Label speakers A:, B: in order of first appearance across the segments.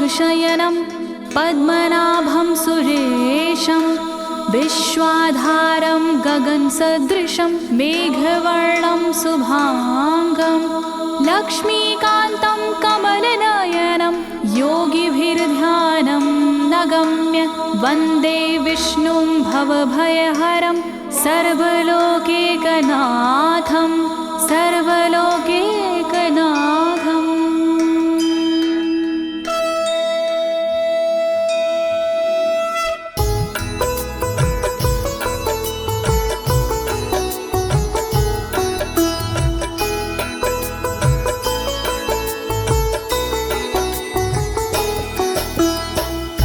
A: शयनं पद्मनाभं सुरेशं विश्वाधारं गगनसदृशं मेघवर्णं शुभांगं लक्ष्मीकान्तं कमलनयनं योगिभिर्ध्यानं नगम्य वन्दे विष्णुं भवभयहरं सर्वलोकैकनाथं सर्वलोकैकनाथम्।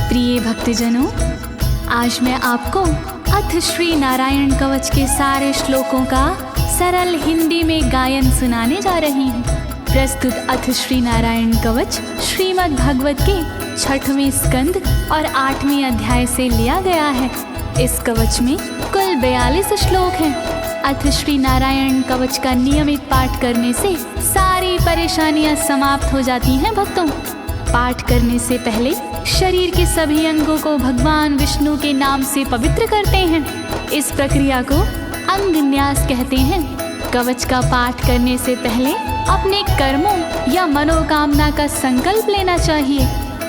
A: प्रिय भक्तजनों, आज मैं आपको अथ श्री नारायण कवच के सारे श्लोकों का सरल हिंदी में गायन सुनाने जा रही हूँ। प्रस्तुत अथ श्री नारायण कवच श्रीमद् भागवत के 6वें स्कंद और 8वें अध्याय से लिया गया है। इस कवच में कुल 42 श्लोक हैं। अथ श्री नारायण कवच का नियमित पाठ करने से सारी परेशानियां समाप्त हो जाती हैं। भक्तों, पाठ करने से पहले शरीर के सभी अंगों को भगवान विष्णु के नाम से पवित्र करते हैं। इस प्रक्रिया को अंग न्यास कहते हैं। कवच का पाठ करने से पहले अपने कर्मों या मनोकामना का संकल्प लेना चाहिए।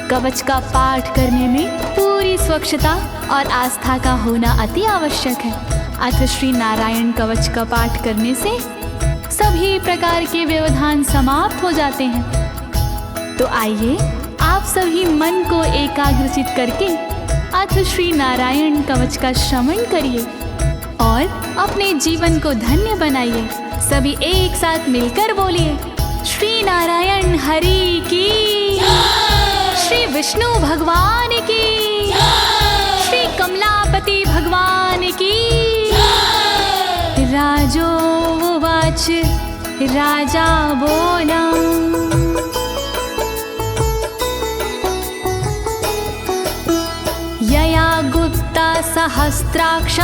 A: कवच का पाठ करने में पूरी स्वच्छता और आस्था का होना अति आवश्यक है। अथ श्री नारायण कवच का पाठ करने से सभी प्रकार के व्यवधान समाप्त हो जाते हैं। तो आइए आप सभी मन को एकाग्रचित करके अथ श्री नारायण कवच का श्रवण करिए और अपने जीवन को धन्य बनाइए। सभी एक साथ मिलकर बोलिए, श्री नारायण हरि की, श्री विष्णु भगवान की, श्री कमलापति भगवान की। राजोवाच, राजा बोला, यया गुप्ता सहस्राक्ष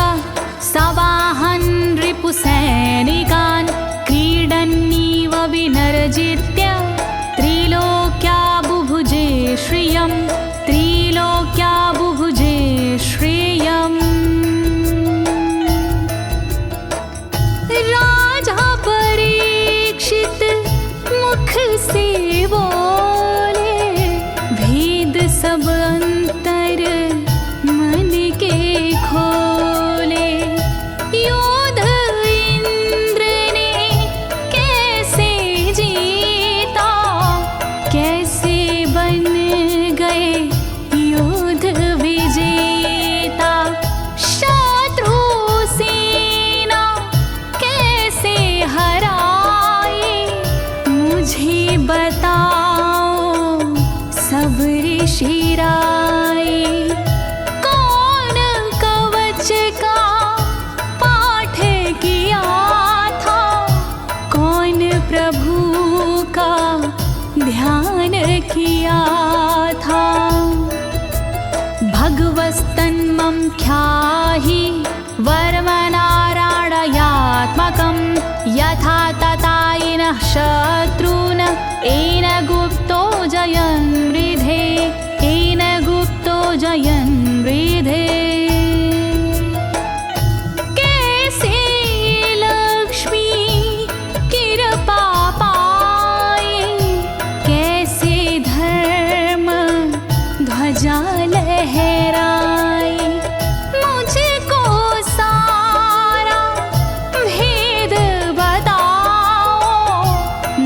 A: सवाहन रिपुसैनिकान् क्रीडन्नीव विनर्जित्य त्रिलोक्या बुभुजे श्रियं, त्रिलोक्या बुभुजे श्रियम्। राजा परीक्षित मुख से बोले, भेद सब अंतर मन के खोले। योद्ध इंद्र ने कैसे जीता, कैसे बन गए योद्ध विजेता। शत्रु सेना कैसे हराए, मुझे बताओ सब ऋषि राय। कौन कवच का पाठ किया था, कौन प्रभु का ध्यान किया था। भगवस्तन्मं ख्याहि वर्मनारायणात्मकं यथा तथा येन शत्रून् येन गुप्तो जयन् मृधे, येन गुप्तो जयन् मृधे। कैसे लक्ष्मी कृपा पाए, कैसे धर्म ध्वजा लहराए। मुझको सारा भेद बताओ,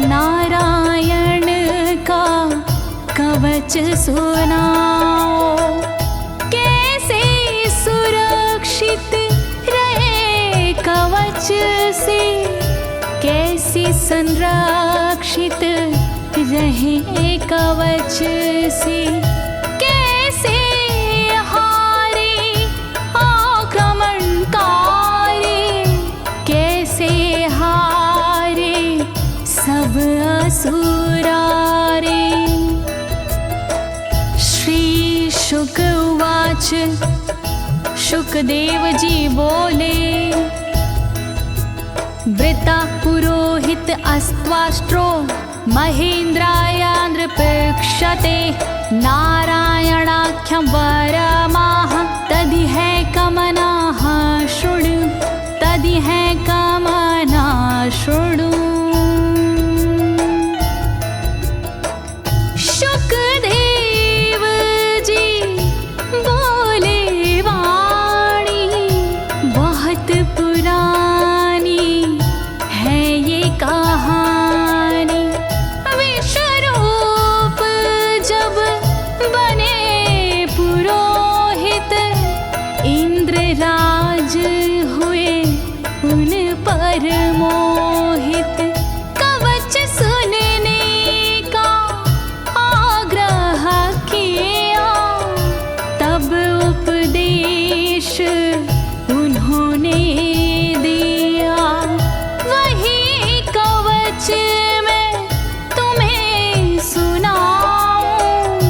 A: नारायण का कवच सुनाओ। कैसे सुरक्षित रहे कवच से, कैसे संरक्षित रहे कवच से। कैसे हारे आक्रमणकारी, कैसे हारे सब असुरारे। श्री शुक उवाच, शुकदेव जी बोले, वृता पुरोहित अस्त्वाष्ट्रो महेन्द्राय नृपक्षते नारायणाख्यं वरमाह तदिह कमनाः शृणु तदिह कमना शृणु। शुकदेव जी बोले वाणी बहुत पुरानी है ये कहानी। विश्वरूप जब बने पुरोहित इंद्रराज हुए उन पर मोहित। कवच सुनने का आग्रह किया तब उपदेश उन्होंने दिया। वही कवच मैं तुम्हें सुनाऊं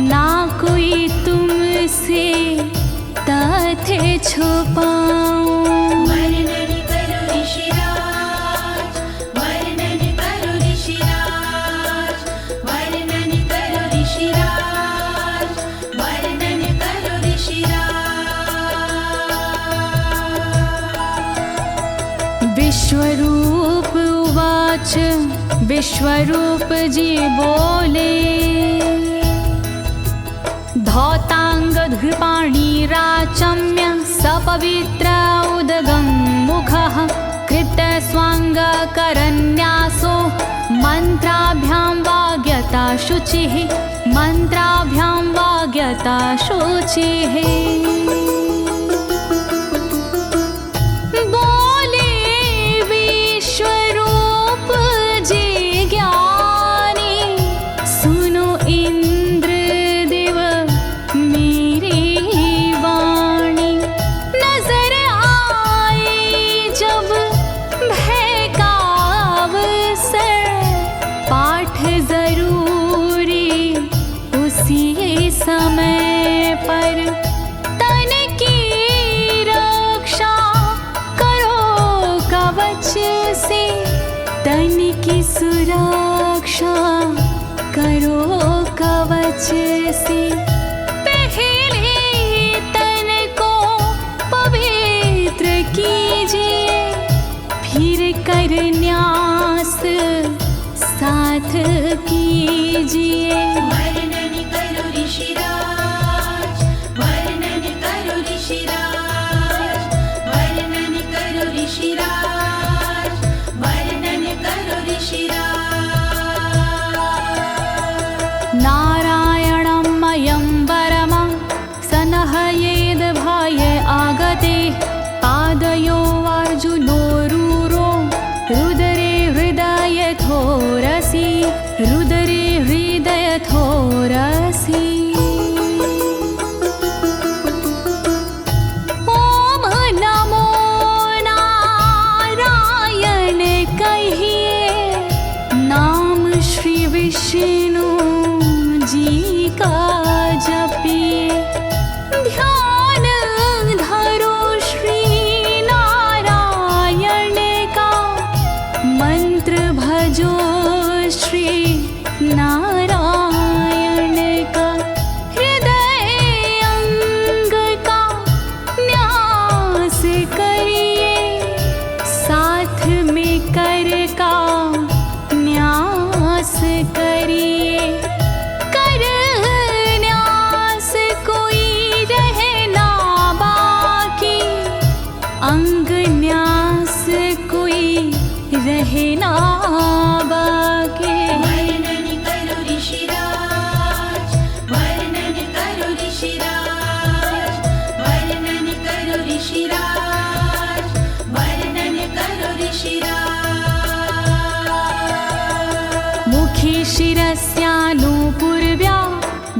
A: ना कोई तुमसे तथ्य छुपाऊं।
B: वर्णन करो ऋषिराज, वर्णन करो ऋषिराज, वर्णन करो ऋषिराज, वर्णन करो ऋषिराज।
A: विश्वरूप उवाच विश्वरूप जी बोले। धौताङ्गधृपाणिराचम्य सपवित्र उदगं मुखः कृतस्वाङ्गकरन्यासो मन्त्राभ्यां वाग्यता शुचिः मन्त्राभ्यां वाग्यता शुचिः। बोले विश्वरूप जी ज्ञानी सुनो इंद्रदेव मेरी वाणी। नजर आई जब भय का अवसर पाठ जरूरी उसी समय पर। तन की रक्षा करो कवच से तन की सुरक्षा करो कवच से। पहले तन को पवित्र कीजिए फिर कर न्यास साथ कीजिए।
B: वर्णन करो ऋषिराज, वर्णन करो ऋषिराज, वर्णन करो ऋषिराज, वर्णन करो ऋषिराज।
A: नारायणं मयं वरमं सनहयेद भाय आगते। पादयो अर्जुनोरूरो रुदरे हृदयथोरसि रुदरे हृदयथोरसि। ओम नमो नारायण कहिए नाम श्री विष्णु जी का जपिए। ध्यान धरो श्री नारायण का मंत्र भजो श्री नारायण का। हृदय अंग का न्यास करिए साथ में कर का न्यास करिए। कर न्यास कोई रहना बाकी अंग न्यास कोई रहना बाकी।
B: वर्णन करो ऋषिराज, वर्णन करो ऋषिराज, वर्णन करो ऋषिराज, वर्णन करो ऋषिराज।
A: मुखी शिरस्यानुपूर्व्या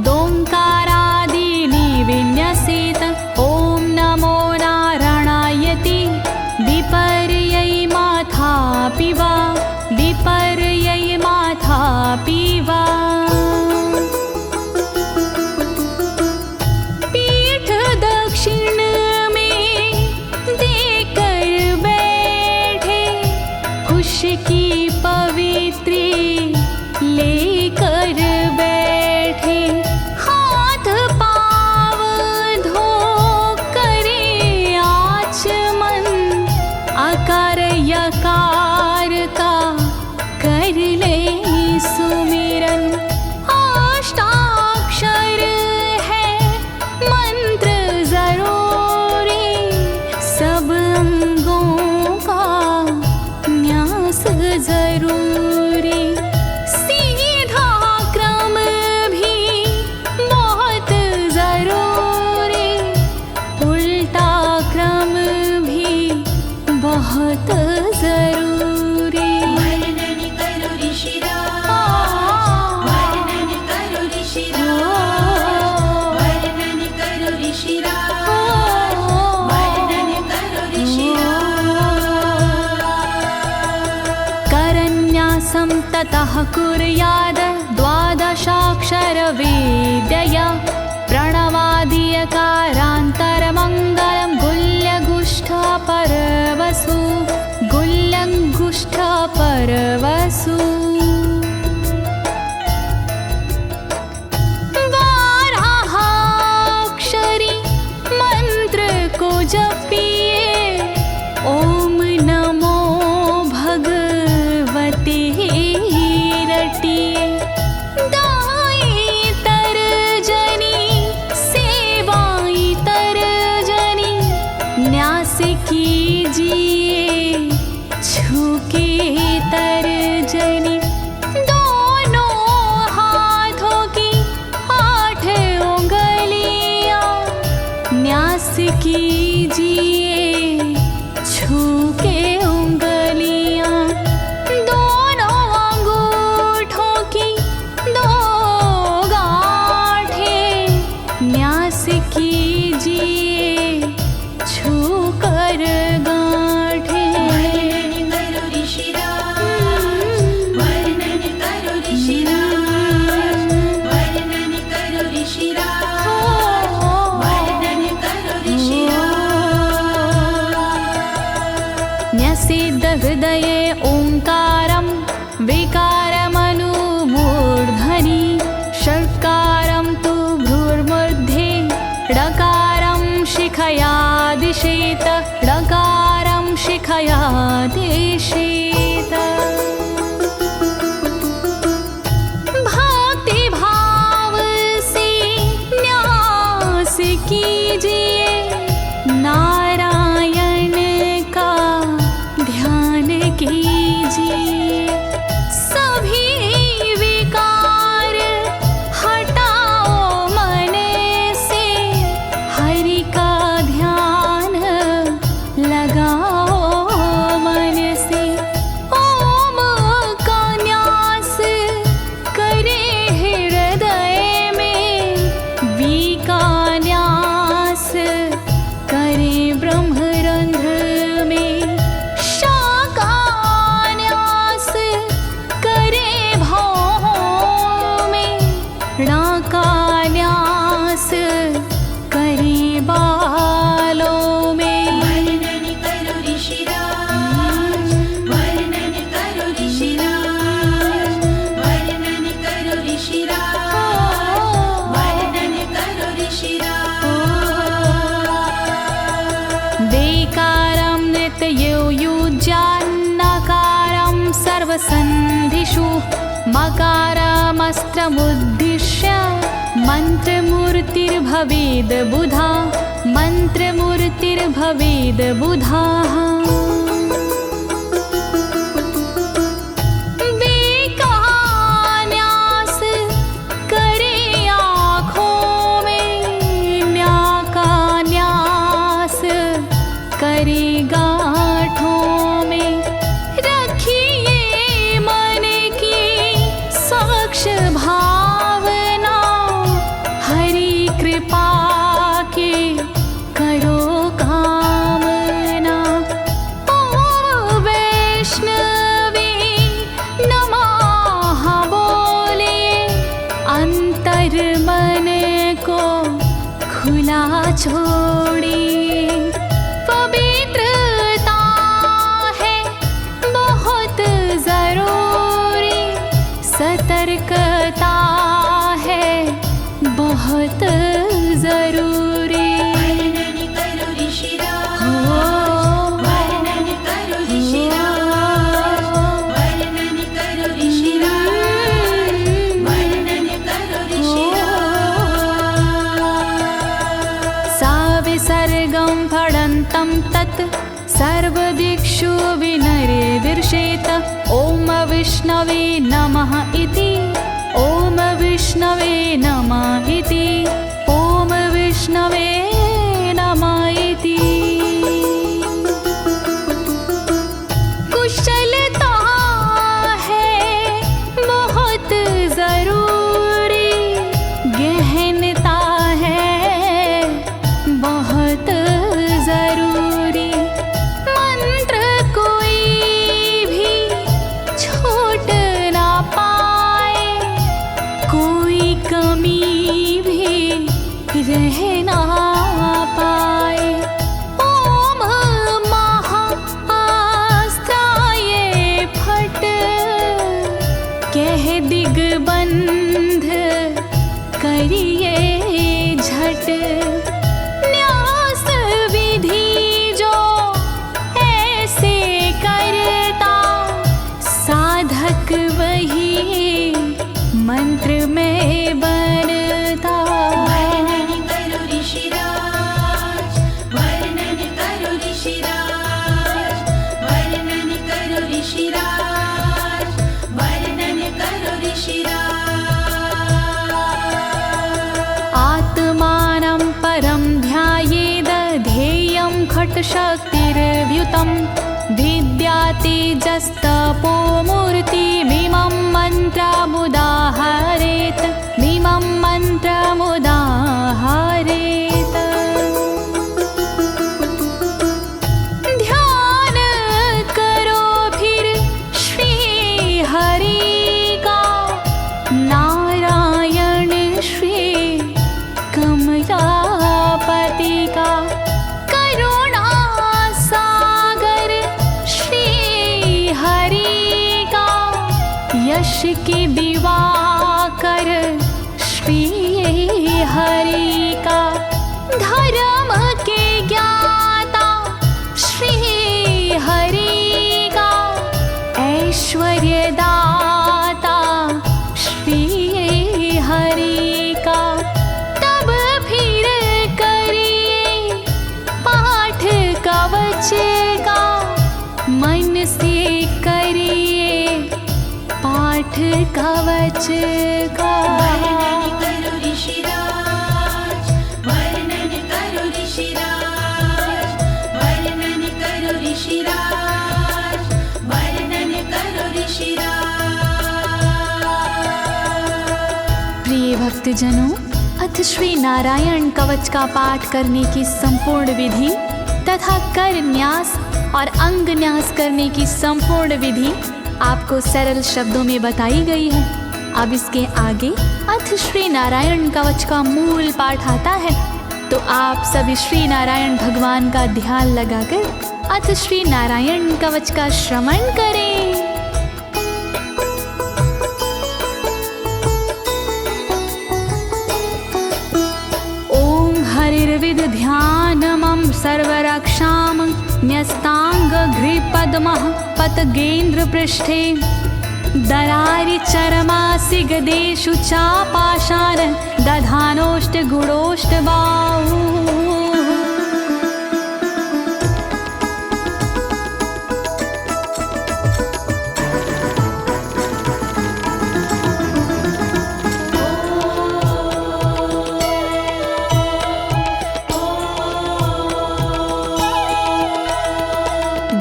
A: दोङ्कारादीनि विन्यसेत। ॐ नमो नारायणेति विपर्यै माथापि वा विपर्यै माथापि वा। पीठ दक्षिण में देकर बैठे खुश की पवित्री लेकर बैठे। ततः कुर्याद द्वादशाक्षरविद्यया प्रणवादियकारान्तरमङ्गलं गुल्यगुष्ठपरवसु गुल्यगुष्ठपरवसु बारहाक्षरी मंत्र को जपिए ओम नमो भगवते रटिए दाई तरजनी सेवाई तरजनी न्यास कीजिए छूके तरजनी दोनों हाथों की 8 उंगलियां न्यास कीजिए छूके उंगलियां दोनों अंगूठों की 2 गांठें न्यास कीजिए छूकर गांठें।
B: वर्णन करो ऋषिराज, वर्णन करो ऋषिराज, वर्णन करो ऋषिराज, वर्णन करो ऋषिराज।
A: न्यसेद हृदये ओंकारं विकारमनुमूर्धनि षट्कारं तु भ्रूर्मध्ये ड़कारं शिखया दिशेत ड़कारं शिखया दिशेत। भक्ति भाव से न्यास कीजिए नारायण का ध्यान कीजिए सभी विकार हटाओ मन से हरि का ध्यान लगाओ मन से ओम का न्यास करे हृदय में वी का न्यास करे ब्रह्मरंध्र में शा का न्यास करे भौहों में णा का न्यास करे बालों में।
B: वर्णन करो ऋषिराज, वर्णन करो ऋषिराज, वर्णन करो ऋषिराज, वर्णन करो ऋषिराज।
A: देकारं नित्ययुज्यान्नकारं सर्वसन्धिषु मकारमस्त्रमुद्दिश्य मन्त्रमूर्तिर्भवेद् बुधा मन्त्रमूर्तिर्भवेद् बुधाः। न्यास करे आँखों में न्या का न्यास करे गांठों में रखिए मन की साक्ष भावना हरि कृपा के करो कामना। ओम वैष्णवे नमः बोले अंतर मन को खुला छोड़िए पवित्रता है बहुत जरूरी सतर्कता है बहुत जरूरी।
B: वर्णन करो ऋषिराज, वर्णन करो ऋषिराज, वर्णन करो ऋषिराज, वर्णन करो ऋषिराज।
A: सा विसर्गं फडन्तं तत् सर्वदिक्षु विनिर्दिशेत ओम विष्णवे नमः इति ओम विष्णवे नमः इति ओम विष्णवे नमः इति। कुशलता है बहुत जरूरी गहनता है बहुत जरूरी मंत्र कोई भी छोट ना कह ना पाए। ओम महाअस्त्राय फट, कह दिग्बंध करिए झट। न्यास विधि जो ऐसे करता, साधक वही मंत्र में बनता।
B: वर्णन करो ऋषिराज, वर्णन करो ऋषिराज, वर्णन करो ऋषिराज, वर्णन करो ऋषिराज।
A: आत्मानं परं ध्यायेद ध्येयं खट्शक्तिर्व्युतं। विद्या तेजस्तपो मूर्तिमिमं मन्त्रमुदाहरेत्, मिमं मन्त्रमुदाहरेत्। ध्यान करो फिर श्री हरि का, नारायण श्री कमलापति का। करुणा सागर श्री हरि का, यश के दिवाकर श्री हरि का। धर्म के ज्ञाता श्री हरि का, ऐश्वर्य दाता श्री हरि का। तब फिर करिए पाठ कवच का, मन से करिए पाठ कवच का।
B: वर्णन करो ऋषिराज, वर्णन करो ऋषिराज, वर्णन करो ऋषिराज, वर्णन करो ऋषिराज।
A: प्रिय भक्तजनों, अथ श्री नारायण कवच का पाठ करने की संपूर्ण विधि तथा कर न्यास और अंग न्यास करने की संपूर्ण विधि आपको सरल शब्दों में बताई गई है। अब इसके आगे अथ श्री नारायण कवच का मूल पाठ आता है, तो आप सभी श्री नारायण भगवान का ध्यान लगाकर अथ श्री नारायण कवच का श्रवण करें। ओम हरिर्विद ध्यानमं सर्वरक्षां न्यस्ताङ्घ्रिपद्मः पतगेन्द्र पृष्ठे। दरारि चरमासि गदेषु चापाशान दधानोष्टगुणोष्टबाहु।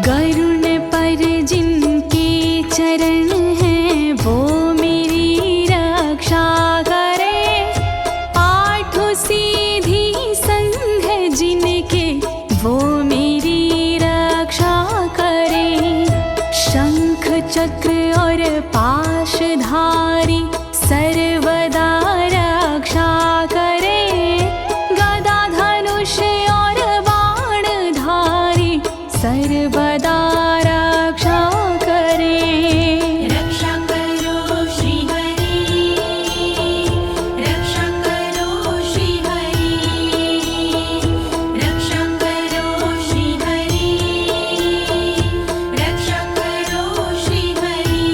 A: गरुण पर जिनके चरण हैं वो मेरी रक्षा करे। आठों सीधी संग जिनके वो मेरी रक्षा करे। शंख चक्र और पाशधारी सर्वदा रक्षा करे। गदा धनुष और बाणधारी सर्वदा रक्षा करे।
B: रक्षा करो श्री हरि, रक्षा करो श्री हरि, रक्षा करो श्री हरि, रक्षा करो श्री हरि।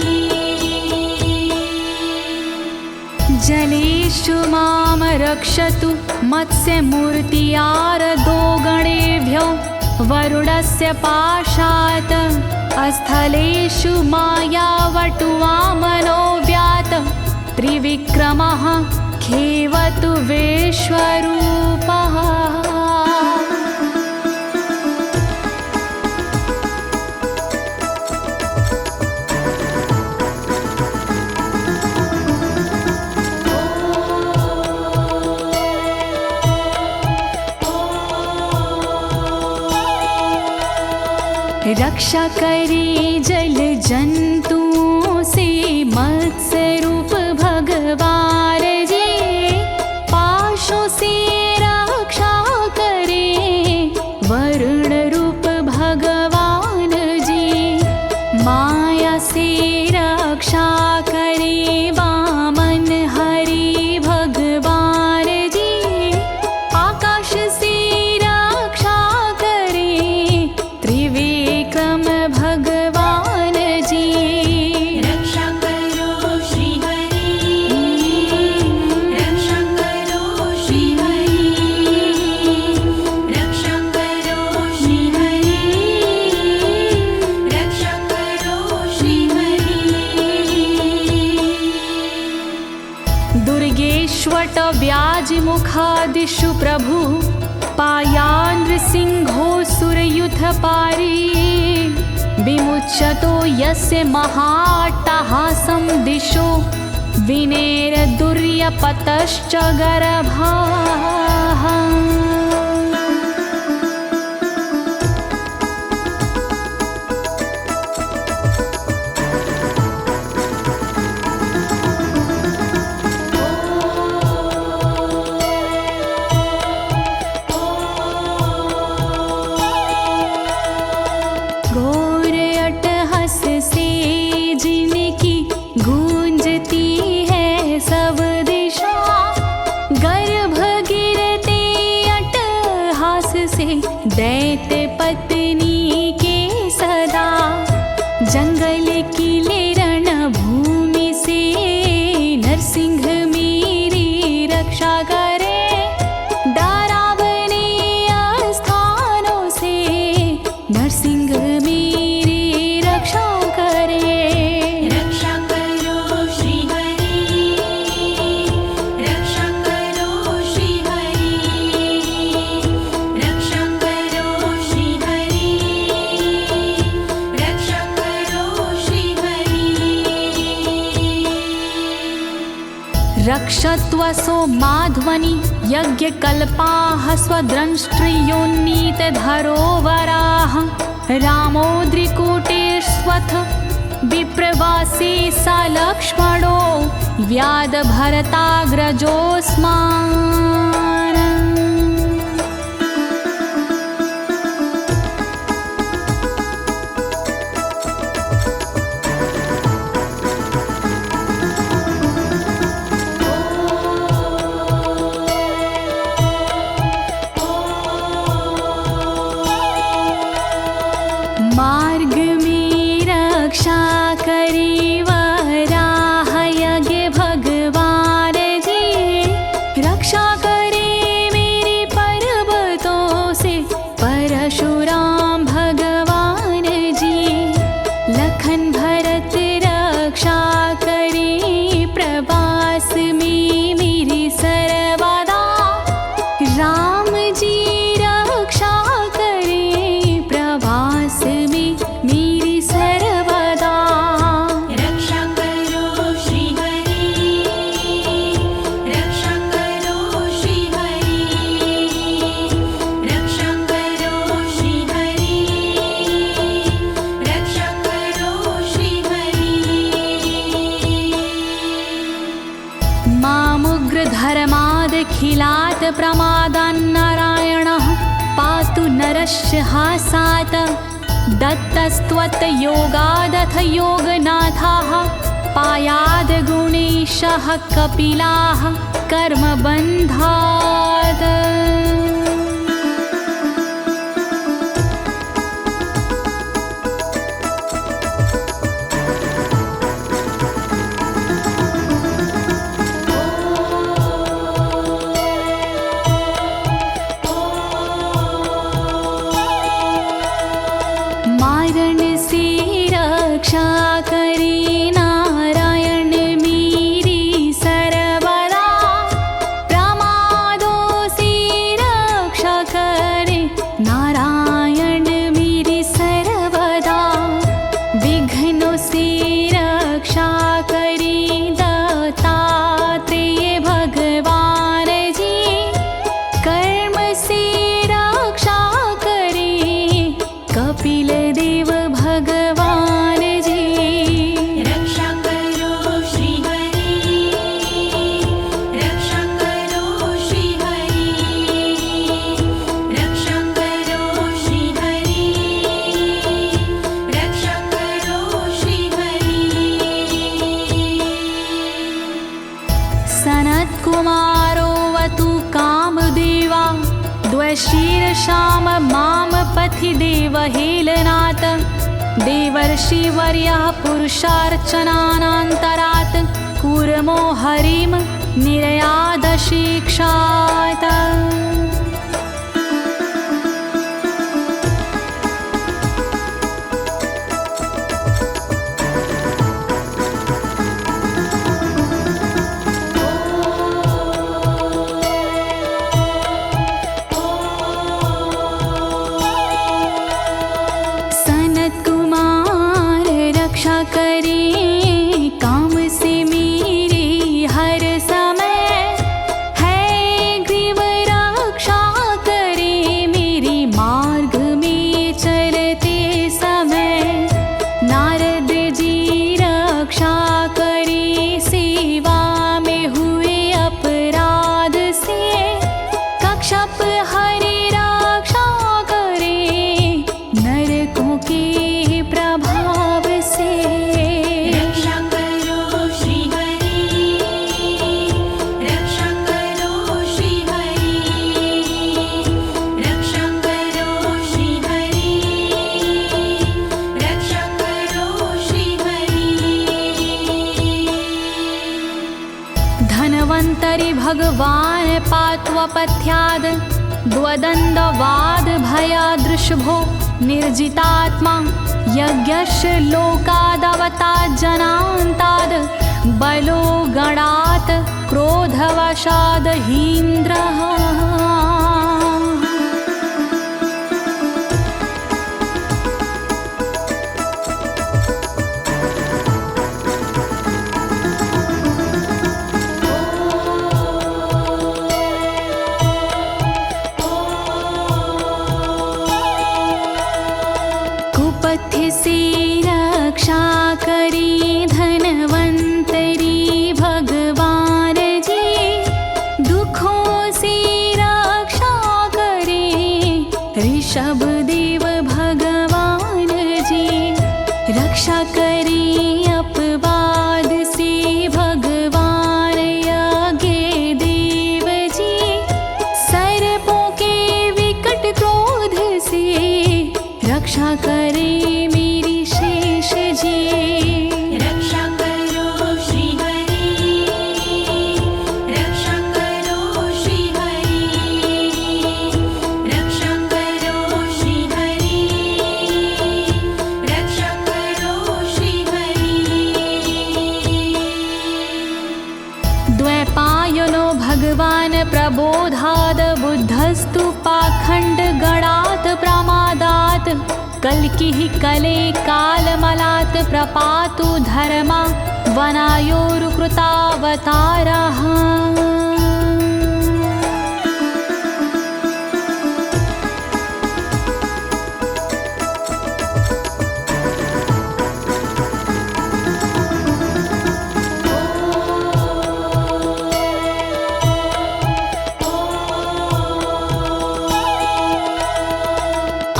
A: जलेषु मां रक्षतु मत्स्यमूर्तियारदो गणेभ्यो। वरुणस्य पाशात् स्थलेषु मायावटुवामनो व्यात। त्रिविक्रमः खेवतु विश्वरूपः। रक्षा करे जल जंतुओं से मत्स्य रूप भगवान जी। पाशों से दिशु प्रभु पायानृसिंहोऽसुरयुथपारी विमुच्यतो यस्य महाट्टहासं दिशो विनेरदुर्यपतश्च गर्भाः। दैत्य पत्नी के सदा जंगल किले रणभूमि से नरसिंह मेरी रक्षा करे। डरावने स्थानों से नरसिंह मेरी रक्षा करे।
B: रक्षा करो श्री हरि, रक्षा करो श्री हरि, रक्षा करो श्री हरि, रक्षा करो श्री हरि।
A: रक्षत्वसो माध्वनि यज्ञकल्पाः स्वद्रंष्ट्रियोन्नीतधरोवराः रामोद्रिकूटेष्वथ विप्रवासी स लक्ष्मणो व्याधभरताग्रजोऽस्मान्। मार्ग में रक्षा करी वराह यज्ञ भगवान जी, रक्षा करे मेरे पर्वतों से परशुराम भगवान जी। लखन भरत रक्षा करे प्रवास में मेरी सर्वदा, राम जी रक्षा करे प्रवास में मेरी सर्वदा।
B: रक्षा करो श्री हरि, रक्षा करो श्री हरि, रक्षा करो श्री हरि, रक्षा करो श्री हरि।
A: मामुग्रधर्मादखिलात् प्रमादान्नारायणः पातु नरस्य हासात्। दत्तस्त्वत्योगादथ योगनाथाः पायाद् गुणेशः कपिलाः कर्मबन्धात्। मारण से रक्षा करे नारायण मेरी सर्वदा, प्रमादों से रक्षा करे नारायण मेरी सर्वदा। विघ्नों से रक्षा करे दत्तात्रेय भगवान जी, कर्म से रक्षा करे कपिल देव भगवान जी।
B: रक्षा करो श्री हरि, रक्षा करो श्री हरि, रक्षा करो श्री हरि, रक्षा करो श्री हरि।
A: सनत्कुमारोऽवतु कामदेवा द्वशीर्षाम माम पथि देवहेलनात्। देवर्षिवर्यः पुरुषार्चनानन्तरात् कूर्मो हरिं निर्यादशिक्षात्। भगवान् पात्वपथ्याद् द्वदण्डवाद भयादृशभो निर्जितात्मा यज्ञस्य लोकादवतात् जनान्ताद् बलो गणात् क्रोधवशाद् हीन्द्रः। कुपथ्य से रक्षा करी धनवंतरी भगवान जी, दुखों से रक्षा करे ऋषभ देव भगवान जी। रक्षा करे अपवाद से भगवान यज्ञ देव जी, सर्पों के विकट क्रोध से रक्षा करे मेरी शेष जी।
B: रक्षा करो श्री हरि, रक्षा करो श्री हरि, रक्षा करो श्री हरि, रक्षा करो श्री हरि।
A: द्वैपायनो भगवान् प्रबोधाद् बुद्धस्तु पाखण्ड गणात् प्रमादात् कल्किः कले कालमलात् प्रपातु धर्मा वनायोरुकृतावतारः।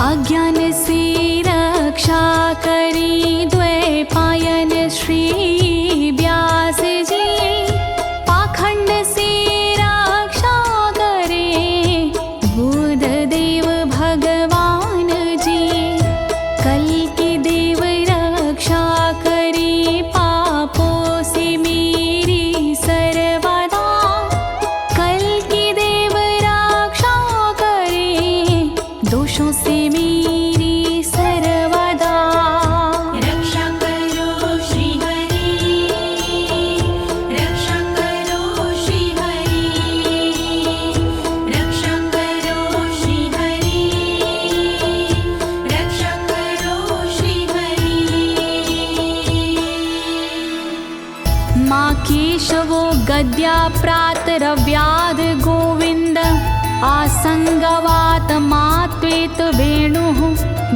A: अज्ञान से रक्षा करी द्वैपायन श्री व्यास जी, पाखंड से रक्षा करे बुध देव भगवान जी। कल्कि देव रक्षा करी पापों से मेरी सर्वदा, कल्कि देव रक्षा करे दोषों से मेरी सर्वदा।
B: रक्षा करो श्री हरि, रक्षा करो श्री हरि, रक्षा करो श्री हरि, रक्षा करो श्री हरि।
A: माँ केशवो गद्या प्रातरव्याद गोविन्द, आसंगवात मात्वेत वेणुः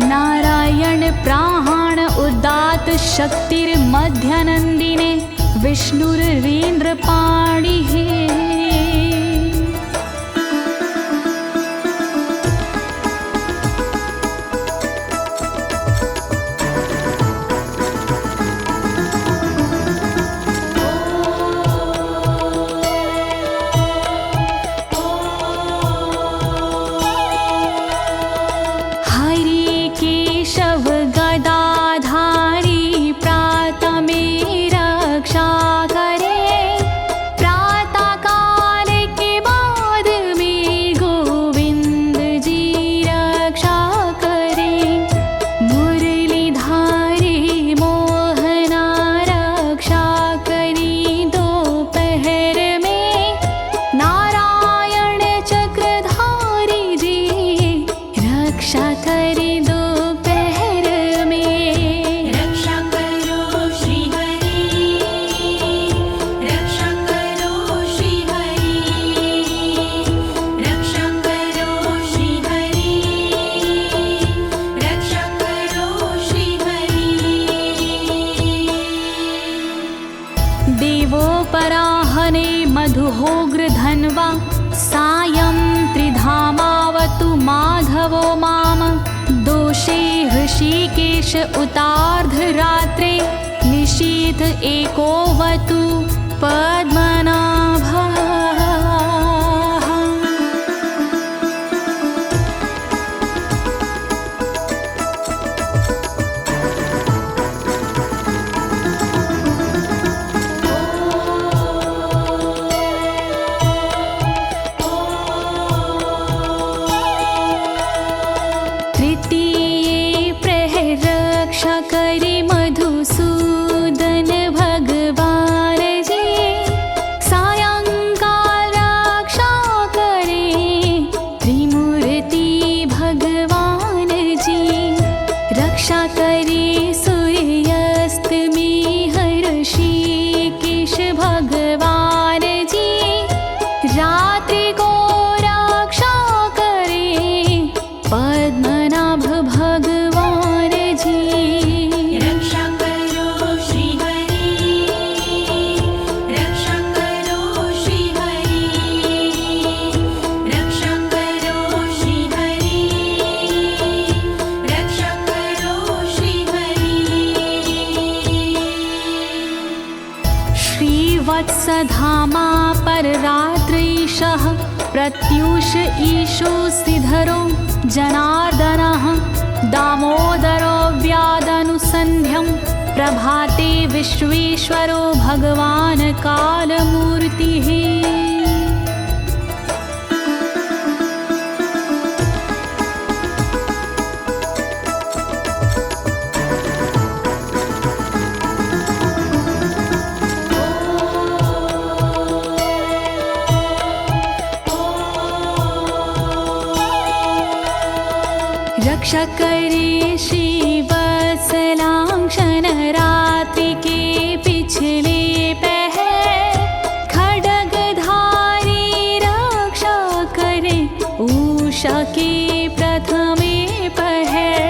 A: नारायण प्राण उदात शक्तिर्मध्यनन्दिने विष्णुरेन्द्रपाणिः। हरि केशव गदाधारी प्रातमे रक्षा करे, प्रातः काल के बाद में गोविंद जी रक्षा करे। मुरलीधारी मोहना रक्षा करी दोपहर में, नारायण चक्रधारी जी रक्षा करे दोपहर में।
B: रक्षा करो श्री हरि, रक्षा करो श्री हरि, रक्षा करो श्री हरि, रक्षा करो श्री हरि।
A: देवोपराहने मधुहोग्र धन्वा, सायं त्रिधामावतु माधवो माम। दोषे ऋषिकेश उतार्धरात्रे, निशीथ एकोवतु पद्मनाभः। धामा पर रात्रीशः प्रत्यूष ईशो सिधरो जनार्दनः दामोदरो व्यादनुसन्ध्यं प्रभाते विश्वेश्वरो भगवान् कालमूर्तिः। रक्षा करे श्रीवत्सलांक्षण रात्रि के पिछले पहर खड्गधारी रक्षा करे उषा के प्रथमे पहर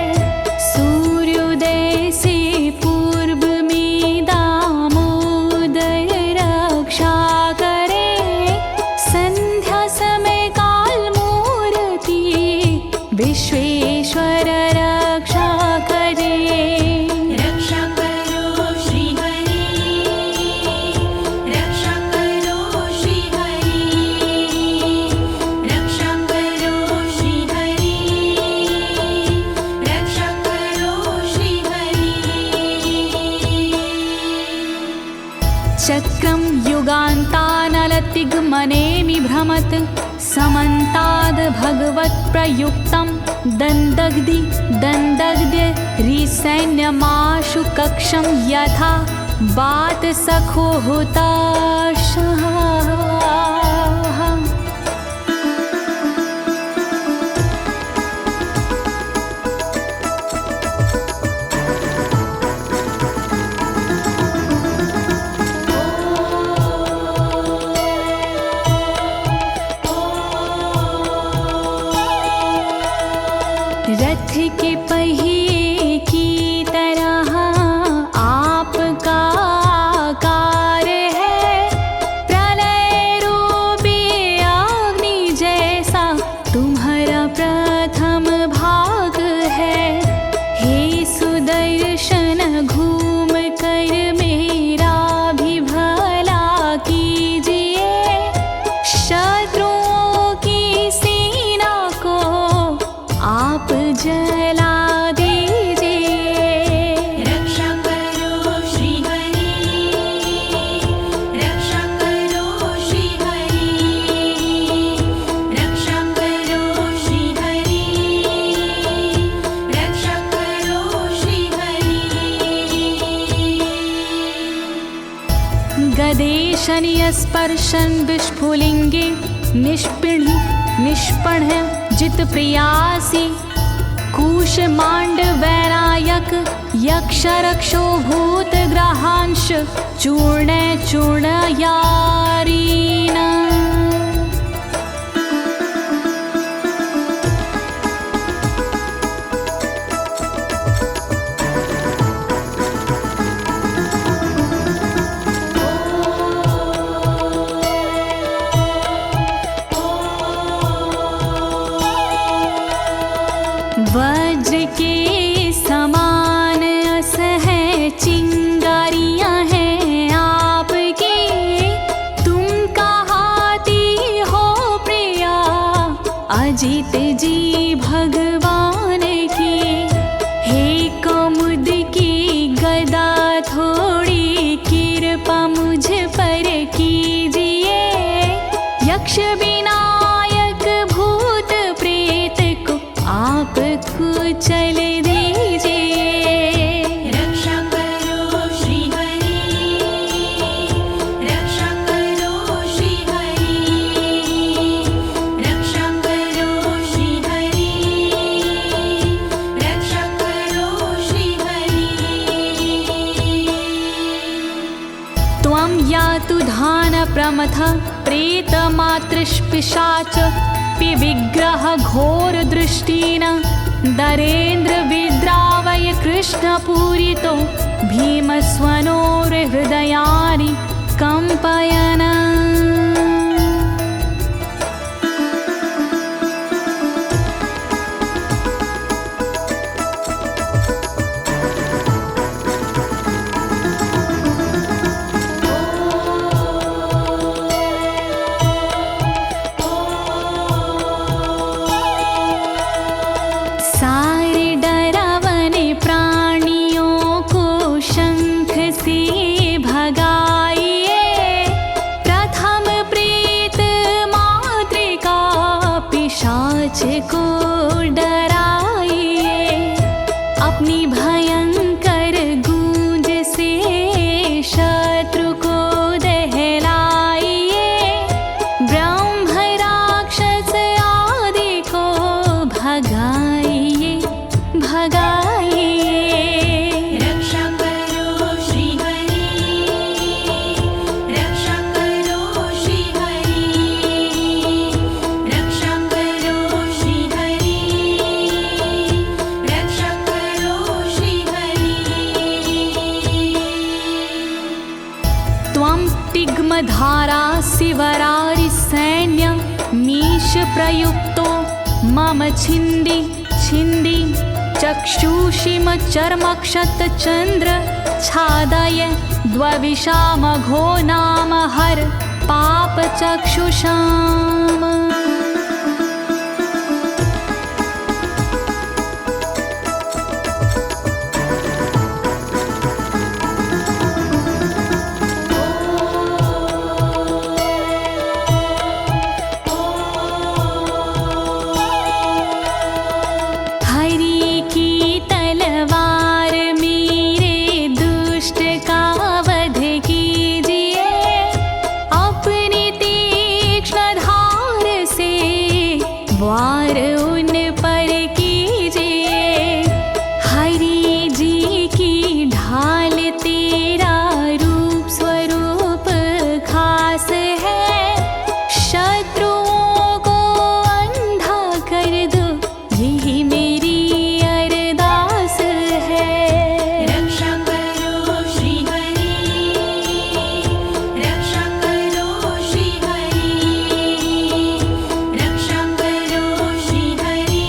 A: सूर्योदय से पूर्व में दामोदर रक्षा करे संध्या समय काल मूर्ति विश्वेश्वर रक्षा करे।
B: रक्षा करो श्री हरि, रक्षा करो श्री हरि, रक्षा करो श्री हरि, रक्षा करो श्री हरि।
A: चक्रं युगान्तानलतिग्मनेमि भ्रमत् समन्ताद् भगवत्प्रयुक्तं दन्दग्ध्य रिसैन्यमाशु कक्षं यथा वातसखो हुताशः। रथ के पहिए की तरह आपका आकार है, प्रलय रूपी अग्नि जैसा तुम्हारा प्रथम भाग है। हे सुदर्शन घूम कर मेरा भी भला कीजिए, शत्रुओं की सेना को आप जला दीजिए।
B: रक्षा करो श्री हरि, रक्षा करो श्री हरि, रक्षा करो श्री हरि, रक्षा करो श्री हरि।
A: गदेशनीय स्पर्शन विस्फुलिंगे निष्पण जित प्रियासी कुश मांड वैरायक यक्ष रक्षो भूत ग्रहांश चूर्ण यारीना। वज्र के समान असह चिंगारियां हैं आपकी, तुम कहाती हो प्रिया अजित जी भगवान की। हे कमुद की गदा थोड़ी कृपा मुझ पर कीजिए, यक्ष विनायक भूत प्रेत को आप कुचल दीजिए।
B: रक्षा करो श्री हरि, रक्षा करो श्री हरि, रक्षा करो श्री हरि, रक्षा करो श्री हरि।
A: त्वं यातु धान प्रमथ प्रेत मातृपिशाच विग्रह घोर दृष्टिन दरेन्द्र विद्रावय कृष्ण पूरितो भीमस्वनोर हृदयानि कंपयन। भगाइए भगाइए।
B: रक्षा करो श्री हरि, रक्षा करो श्री हरि, रक्षा करो श्री हरि, रक्षा करो श्री हरि।
A: त्वं तिग्मधारा शिवरारि सैन्य मीश प्रयुक्तो मम छिन्दी छिन्दी चक्षुषीम चर्मक्षतचन्द्र छादय द्वविषामघो नाम हर पापचक्षुषाम्। वार उन पर कीजिए, हरि जी की ढाल तेरा रूप स्वरूप खास है, शत्रुओं को अंधा कर दो यही मेरी अरदास है।
B: रक्षा करो श्री हरि, रक्षा करो श्री हरि, रक्षा करो श्री हरि,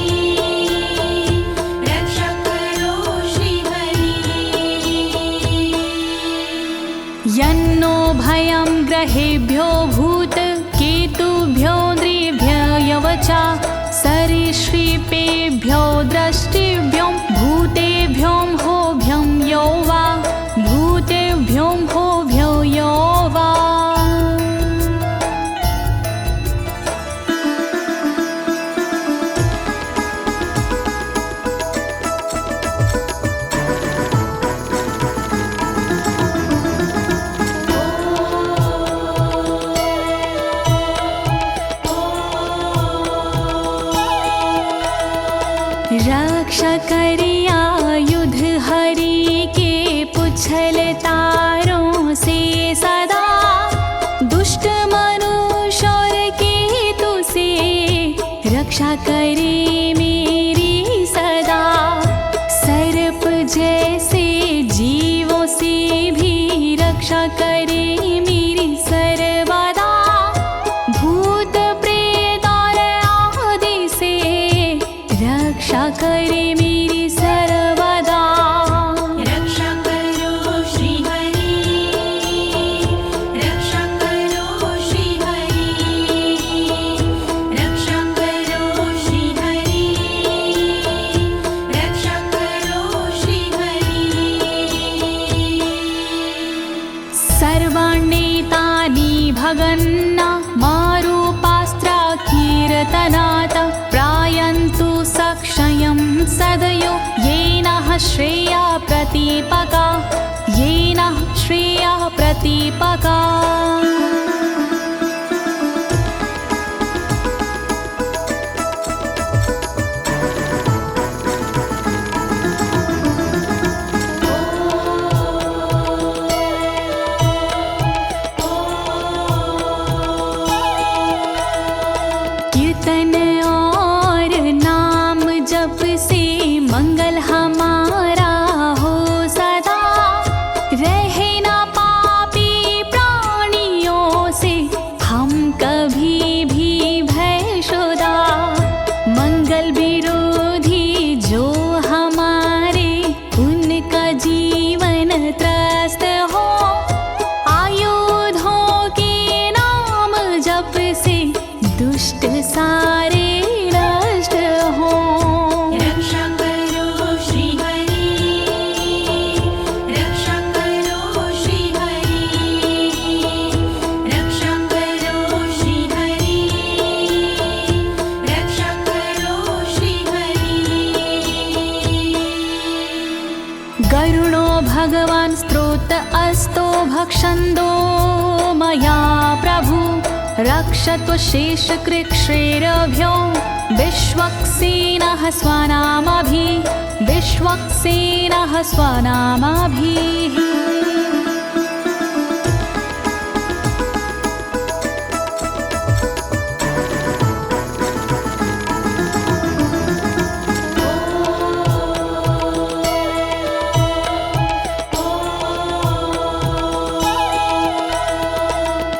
B: रक्षा करो श्री हरि।
A: यन्नो भयं ग्रहेभ्यो भूत केतुभ्यो नृभ्ययवचा सरीसृपेभ्यो दृष्टिभ्यो भूतेभ्यो होभ्यं यो वा भूतेभ्यो होभ्यो यो वा। रक्षा करिया युद्ध हरि के पुछल तारों से सदा, दुष्ट मनुष्य और केतु से रक्षा करे मेरी सदा। सर्प जैसे जीवों से भी रक्षा करे मेरी सर्वदा, भूत प्रेत और आदि से रक्षा करे मेरी सर्वदा।
B: रक्षा करो श्री हरि, रक्षा करो श्री हरि, रक्षा करो श्री हरि, रक्षा करो श्री हरि।
A: सर्वाण्येतानि भगन्ना मारूपास्त्रा कीर्तनात् प्रायन्तु सक्षयं सदयो येन श्रेया प्रतीपका, येन श्रेया प्रतीपका। कीर्तन और नाम जप से मंगल हमारा हो सदा, रहे ना पापी प्राणियों से हम कभी भी भयशुदा। मंगल विरोधी जो हमारे उनका जीवन त्रस्त हो, आयुधों के नाम जप से दुष्ट सारे नष्ट हो।
B: रक्षा करो श्री हरि, रक्षा करो श्री हरि, रक्षा करो श्री हरि, रक्षा करो श्री हरि।
A: गरुणो भगवान् स्तोत्र अस्तो भक्षन्दो मया प्रभु, रक्षत्व शेषकृच्छ्रेरभ्यो विश्वक्सेनः स्वनामभिः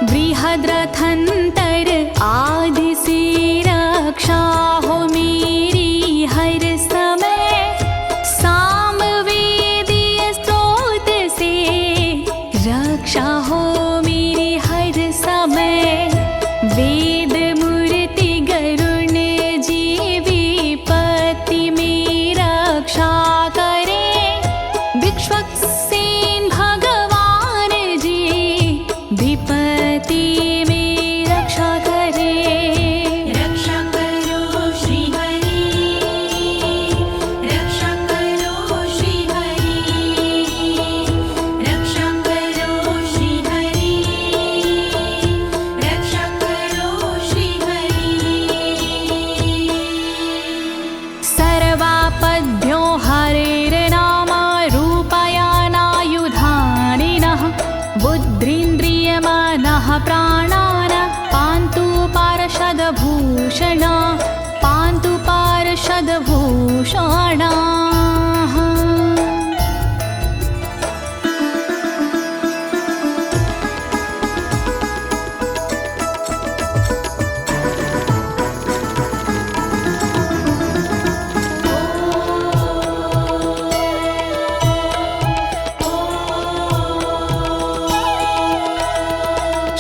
A: बृहद्रथंतर आदि से रक्षा हो मेरी हर समय, सामवेदीय स्रोत से रक्षा हो मेरी हर समय। वेद मूर्ति गरुण जी विपत्ति में रक्षा करे, विश्वक्सेन भगवान जी विपत्ति में रक्षा करे।
B: रक्षा करो श्री हरि, रक्षा करो श्री हरि, रक्षा करो श्री हरि, रक्षा करो श्री हरि।
A: सर्वापद्भ्यो हरेर्नाम रूपयानायुधानिनः, बुद्धिन्द्रियमनः प्राणान् पान्तु पार्षदभूषण, पान्तु पार्षदभूषणाः।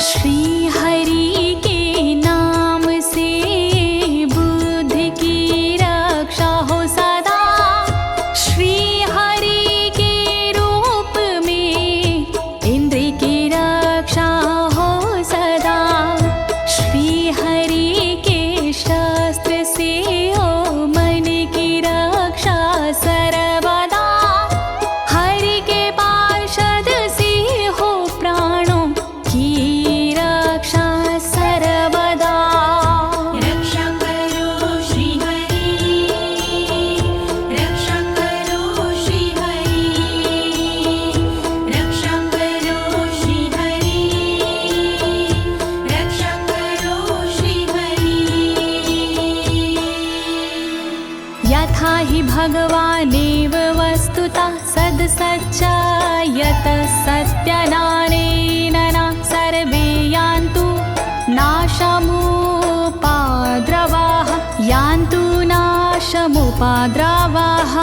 A: श्री हरि के नाम से बुद्धि की रक्षा हो सदा, श्री हरि के रूप में इंद्रिय की रक्षा हो सदा, श्री हरि के शस्त्र से हो मन की रक्षा सर्वदा, हरि के पार्षद से हो प्राणों की रक्षा सर्वदा।
B: रक्षा करो श्री हरि, रक्षा करो श्री हरि, रक्षा करो श्री हरि, रक्षा करो श्री हरि।
A: यथा हि भगवानेव वस्तुतः सद्सच्चायतः सत्यनानेन न सर्वे यान्तु नाशमुपाद्रवाः, यान्तु नाशमुपाद्रवाः।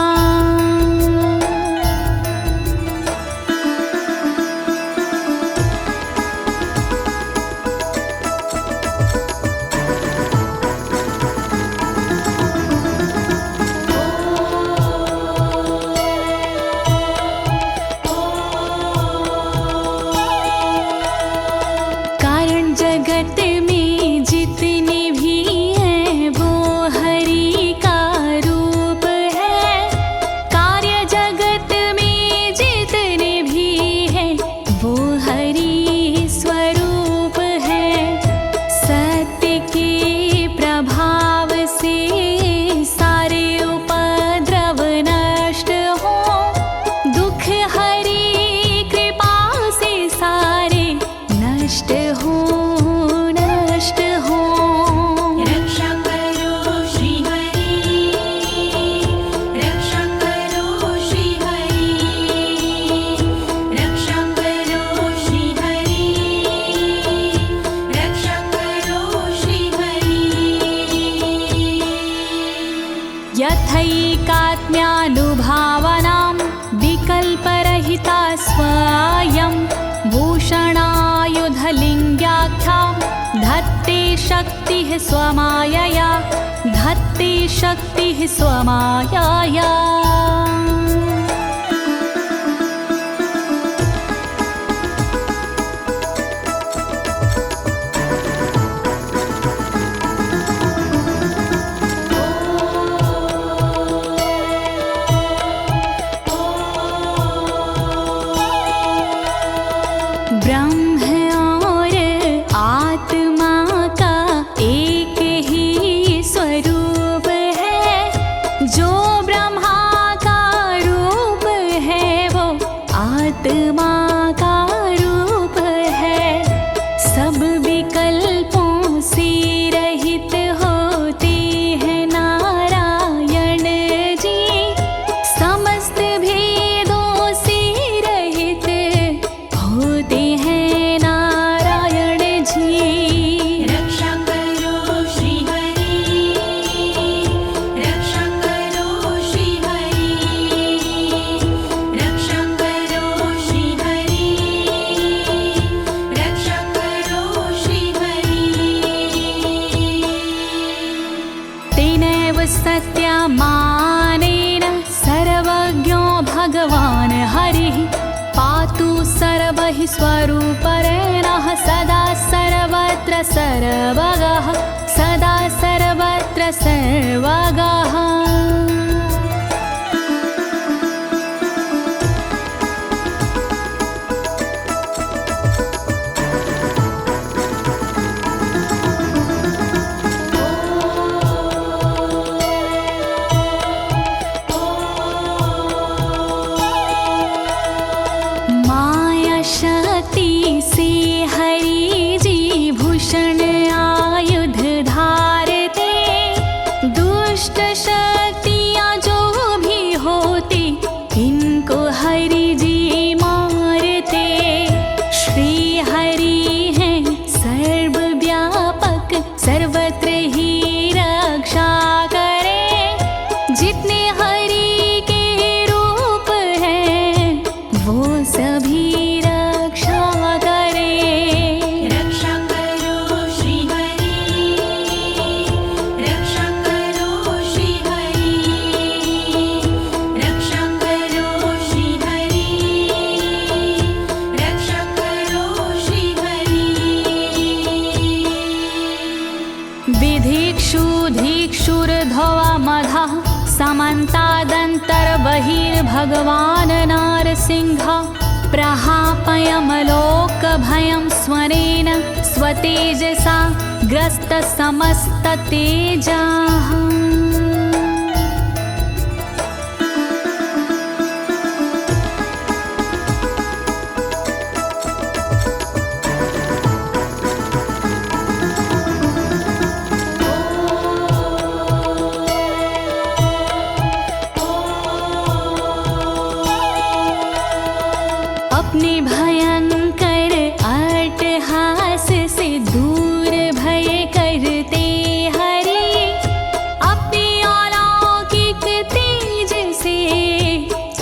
A: कारण जगत में जितने भी हैं वो हरि का रूप है, कार्य जगत में जितने भी हैं वो हरि स्वरूप है। सत्य के प्रभाव से सारे उपद्रव नष्ट हो, दुख हरि कृपा से सारे नष्ट हो, नष्ट हो।
B: रक्षा करो श्री हरि, रक्षा करो श्री हरि, रक्षा करो श्री हरि, रक्षा करो श्री हरि।
A: यथैकात्म्यानुभावनां विकल्परहिता स्वयं भूषणायुधलिङ्ग्याख्या, धत्ते शक्तिः स्वमायया, धत्ते शक्तिः स्वमायया। ब्रह्म और आत्मा का एक ही स्वरूप हि स्वरूपरेणः सदा सर्वत्र सर्वगः सदा सर्वत्र सर्वगः। समन्तादन्तर्बहिर्भगवान् नारसिंहः प्रहापयमलोकभयं स्वरेण स्वतेजसा ग्रस्तसमस्ततेजाः। अपने भयंकर अट्टहास से दूर भय करते हरि अपने अलौकिक तेज से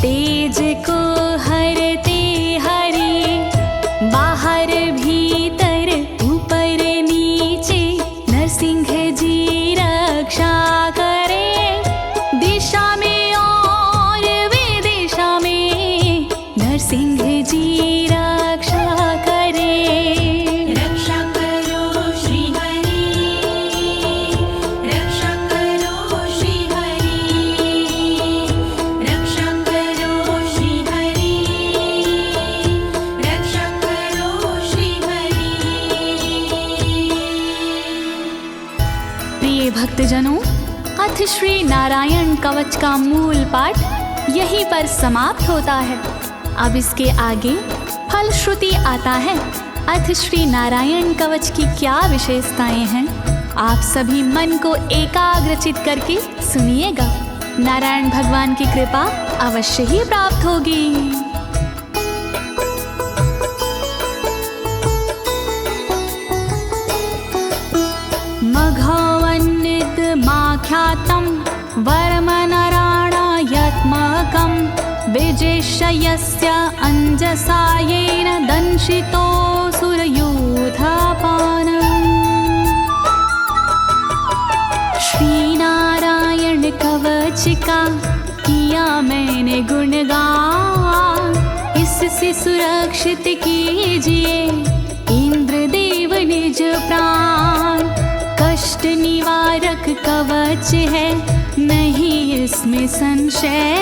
A: तेज को हरते हरि बाहर भीतर ऊपर नीचे नरसिंह जी रक्षा करे दिशा में और विदिशा में नरसिंह जी रक्षा करे।
B: रक्षा करो श्री हरि रक्षा करो श्री हरि रक्षा करो श्री हरि रक्षा करो श्री हरि।
A: प्रिय भक्तजनों, अथ श्री नारायण कवच का मूल पाठ यहीं पर समाप्त होता है। अब इसके आगे फलश्रुति आता है। अथ श्री नारायण कवच की क्या विशेषताएं हैं, आप सभी मन को एकाग्रचित करके सुनिएगा। नारायण भगवान की कृपा अवश्य ही प्राप्त होगी। मघवन्नित माख्यातं वर्मनराणायत्मकं विजेशयस्य अंजसायेन दंशितोऽसुरयूथपानम्। श्री नारायण कवच का किया मैंने गुणगान, इससे सुरक्षित कीजिए इंद्रदेव निज प्राण। कष्ट निवारक कवच है नहीं इसमें संशय,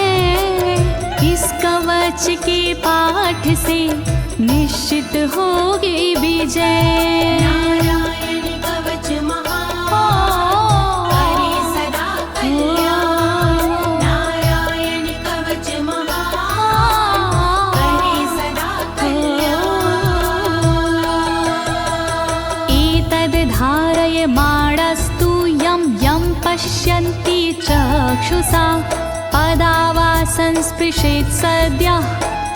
A: इस कवच के पाठ से निश्चित होगी विजय।
B: नारायण कवच महान करे सदा कल्याण नारायण कवच महान करे सदा कल्याण।
A: एतद् धारय माणस्तु यं यं पश्यन्ति चक्षुषा पदावा संस्पृशेत् सद्यः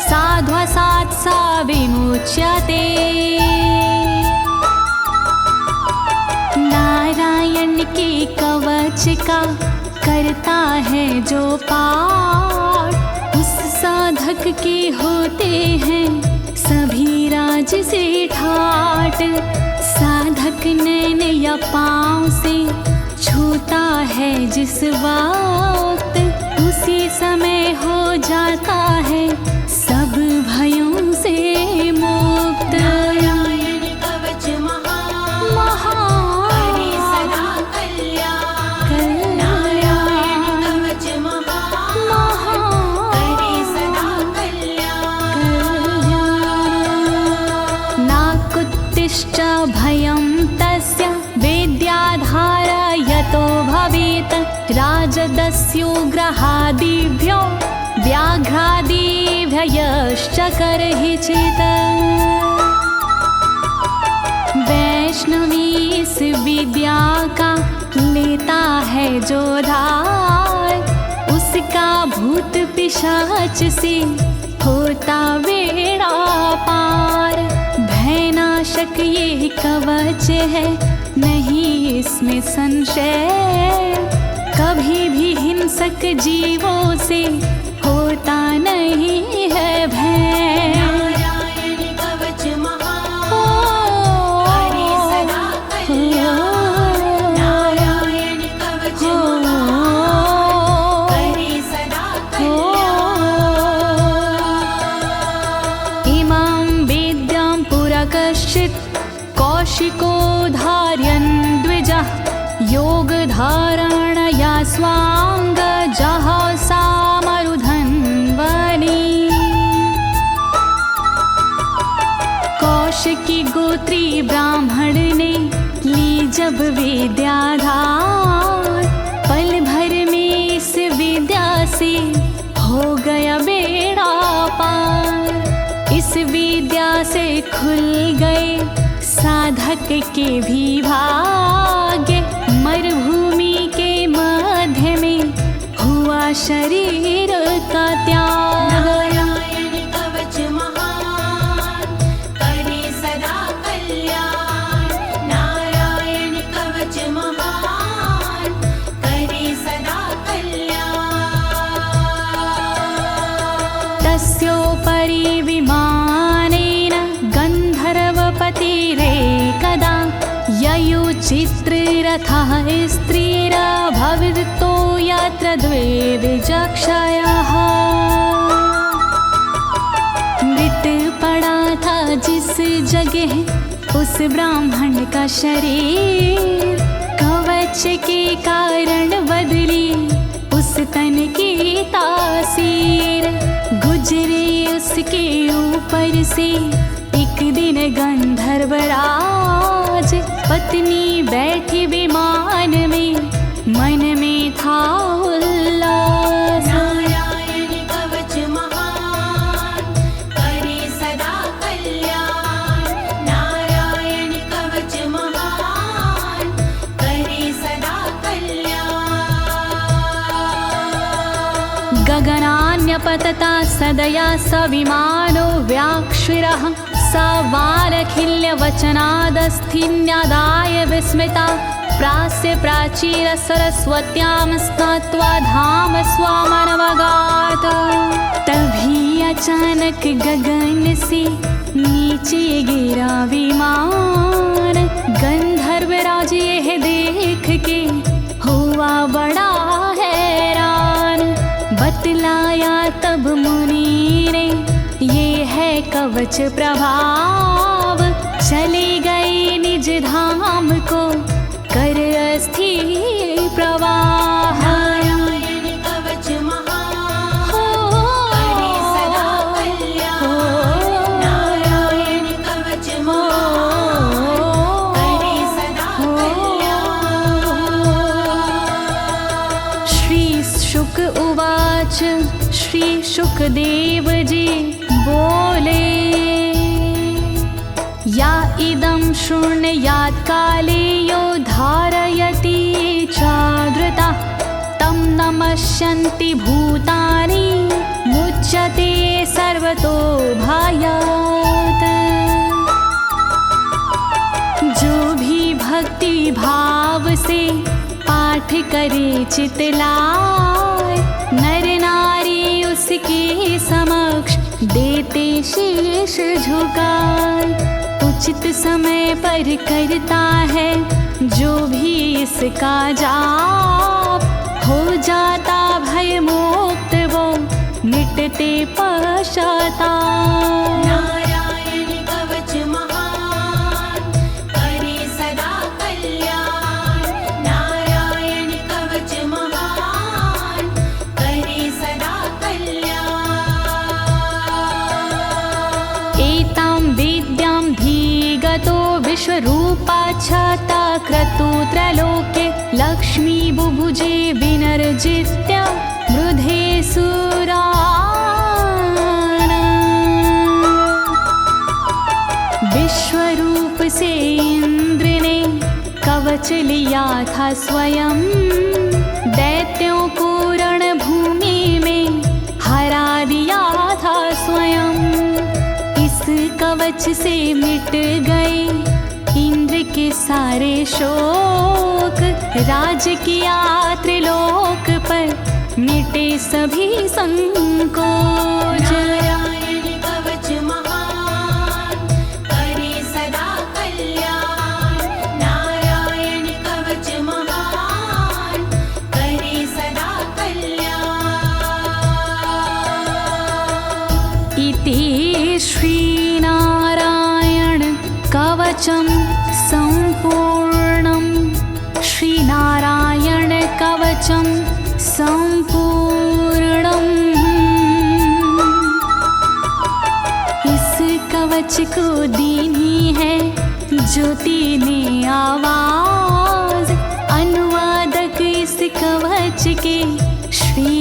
A: साध्वसात् सा विमुच्यते। नारायण के कवच का करता है जो पाठ, उस साधक के होते हैं सभी राज से ठाट। साधक नैन या पाँव से छूता है जिस वक्त, उसी समय हो जाता है सब भयों से मुक्त। मत्स्योग्रहादिभ्यो व्याघ्रादिभ्यश्च करहिचित्। वैष्णवी इस विद्या का लेता है जो धार, उसका भूत पिशाच से होता बेड़ा पार। भयनाशक ये कवच है, नहीं इसमें संशय, कभी भी हिंसक जीवों से होता नहीं है भय।
B: नारायण कवच महान, करे सदा कल्याण। नारायण कवच महान, करे सदा कल्याण।
A: इमां विद्यां पुरा कश्चित् कौशिको धारयन् द्विजः, योगधारणया स्वाङ्गजः सामरुधन्वने। कौशिकी गोत्री ब्राह्मण ने ली जब विद्याधार, पल भर में इस विद्या से हो गया बेड़ा पार। इस विद्या से खुल गए साधक के भी भाग्य, मरुभूमि के मध्य में हुआ शरीर का त्याग।
B: नारायण कवच महान, करे सदा कल्याण। नारायण कवच महान, करे सदा कल्याण।
A: तस्योपरि विमानेन गन्धर्वपतिरेकदा, ययुचित्ररथः स्त्रीरभवितो यत्र द्वे विचक्षयः। मृत पड़ा था जिस जगह उस ब्राह्मण का शरीर, कवच के कारण बदली उस तन की तासीर। गुजरे उसके ऊपर से एक दिन गंधर्वराज, पत्नी बैठी विमान में, मन में था उल्लास।
B: नारायण कवच महान, करे सदा कल्याण। नारायण कवच महान, करे सदा कल्याण।
A: गगनान्यपतता सदया स विमानो व्याक्षिरः, स वालखिल्यवचनादस्थिन्यादाय विस्मिता, प्रास्य प्राचीर सरस्वत्यां स्नात्वा धाम स्वामनवगात। तभी अचानक गगन से नीचे गिरा विमान, गंधर्वराज यह देख के हुआ बड़ा हैरान। बतलाया तब मुनि ने, ये है कवच प्रभाव, चले गए निज धाम को कर अस्थिर प्रवाह।
B: नारायण कवच महान, करे सदा कल्याण। नारायण कवच महान, करे सदा कल्याण।
A: श्री शुक उवाच, श्री शुकदेव जी बोले, या इदं शृणुयात् काले यो धारयति चादृता, तं नमस्यन्ति भूतानि मुच्यते सर्वतो भयात्। जो भी भक्ति भाव से पाठ करे चितलाय, नर नारी उसके समक्ष देते शीश झुकाए। उचित समय पर करता है जो भी इसका जाप, हो जाता भय मुक्त वो मिटते पश्चाताप।
B: नारायण कवच महान, करे सदा कल्याण। नारायण कवच महान, करे सदा कल्याण।
A: एतां विद्यां धीगतो विश्वरूपाच्छता क्रतु त्रलोके, लक्ष्मी बुभुजे विनर्जित्य मृधे सुराना। विश्वरूप से इंद्र ने कवच लिया था स्वयं, दैत्यों को रणभूमि में हरा दिया था स्वयं। इस कवच से मिट गए इंद्र के सारे शोक, राज किया त्रिलोक पर मिटे सभी संकोच।
B: नारायण कवच महान करे सदा कल्याण, नारायण कवच महान करे सदा कल्याण।
A: इति श्रीनारायण कवचं सम्पूर्णं, श्रीनारायण कवचं सम्पूर्णम्। इस कवच को दीनी है ज्योति ने आवाज, अनुवादक इस कवच के श्री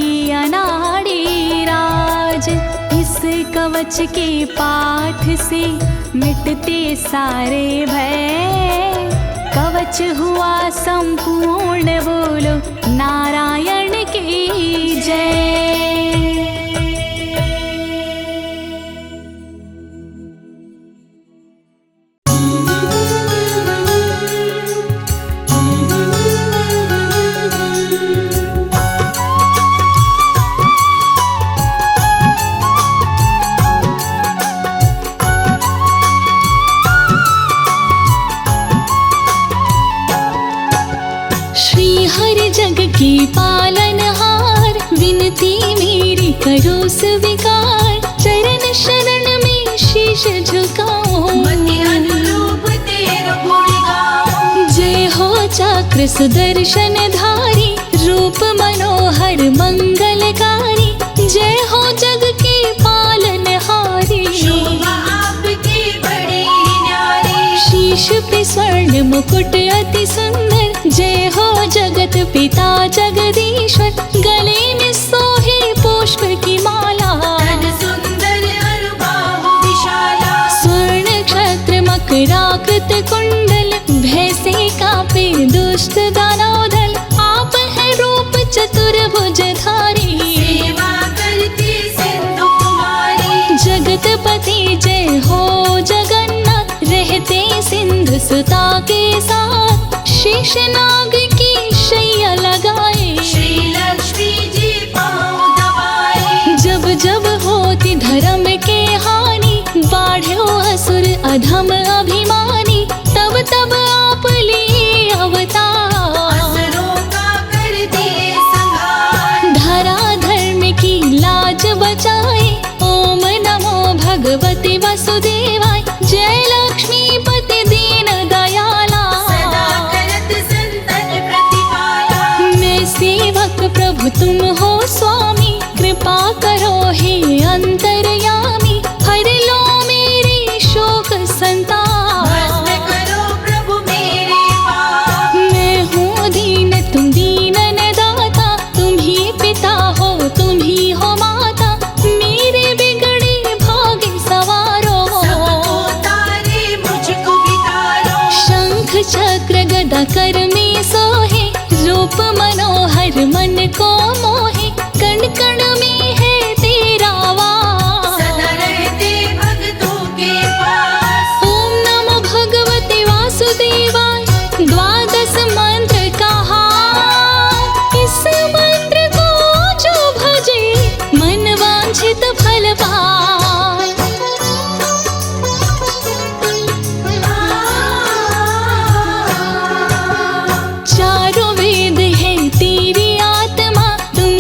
A: अनाड़ी राज। इस कवच के पाठ से मिटते सारे भय, कवच हुआ संपूर्ण, बोलो नारायण की जय। जग की पालनहार, विनती मेरी करो स्वीकार, चरण शरण में शीश झुकाओ,
B: मति अनुरूप तेरो गुण गाओ।
A: जय हो चक्र सुदर्शन धारी, रूप मनोहर मंगलकारी, जय हो जग की पालनहारी।
B: शोभा आपकी बड़ी न्यारी,
A: शीश पे स्वर्ण मुकुट अति सुंदर, जय हो जगत पिता जगदीश्वर, गले में सोहे पुष्प की माला,
B: तन सुंदर अरुबाहु विशाला।
A: स्वर्ण क्षत्र मकराकृत कुंडल, भय से कांपे दुष्ट दानव दल, आप है रूप चतुर्भुजधारी,
B: सेवा करती सिंधु कुमारी।
A: जगतपति जय हो जगन्नाथ, रहते सिंधु सुता के साथ, शेषनाग की शैया लगाए,
B: श्री लक्ष्मी जी पाँव दबाए।
A: जब जब होती धर्म के हानि, बाढ़ो असुर अधम अभिमानी, तब तब आप लिए अवतार,
B: असुरों का कर दिए संहार।
A: धरा धर्म की लाज बचाए, ओम नमो भगवते वसुदेवाय, जय लक्ष्मीपति दीन दयाला,
B: सदा करत संतन प्रतिपाला।
A: मैं सेवक प्रभु तुम हो स्वामी, कृपा करो हे अंतर्यामी, हर लो मेरे शोक संताप,
B: भस्म करो प्रभु मेरे पाप।
A: मैं हूँ दीन तुम दीनन दाता, तुम ही पिता हो तुम ही हो माता, मेरे बिगड़े भाग्य सवारो,
B: सबको तारे मुझको भी तारो।
A: शंख चक्र गदा कर में सोहे, रूप मनोहर मन को मोहे, कण कण में है तेरा वास,
B: सदा रहते भक्तों के पास।
A: ओम नमो भगवते वासुदेवाय, द्वादश मंत्र कहा, इस मंत्र को जो भजे मन वांछित फल पाए। चारों वेद है तेरी आत्मा, तुम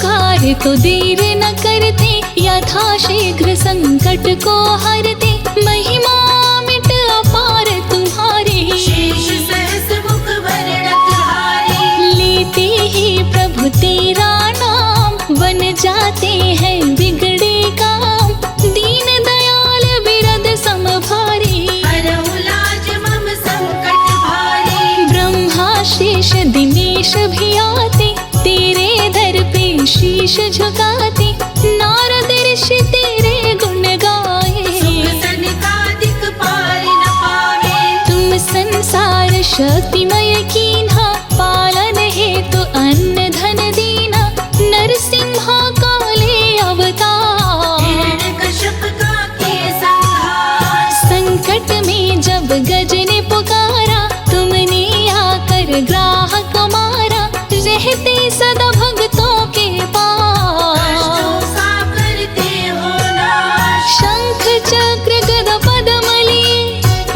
A: पुकारे तो देर न करते, यथाशीघ्र संकट को हरते। महिमा मिट अपार तुम्हारी,
B: शेष सहस्र मुख वर्णक हारे।
A: लेते ही प्रभु तेरा नाम, बन जाते हैं बिगड़े काम। दीन दयाल बिरद समभारी,
B: हरहु लाज मम संकट भारी।
A: ब्रह्मा शेष दिनेश भी आते, तेरे दर पे शीश झुकाते। नारद ऋषि तेरे गुण गाए,
B: सुख सनकादिक पार न पावे।
A: तुम संसार शक्तिमय कीन्हा, पालन हेतु अन्न धन दीना। नरसिम्हा काले अवतार,
B: हिरण्यकश्यप का किए संहार।
A: संकट में जब गज ने पुकारा, तुमने आकर ग्राहक मारा। रहते सदा भक्तों के पास,
B: कष्टों का करते हो नाश।
A: शंख चक्र गदा पद्म लिए,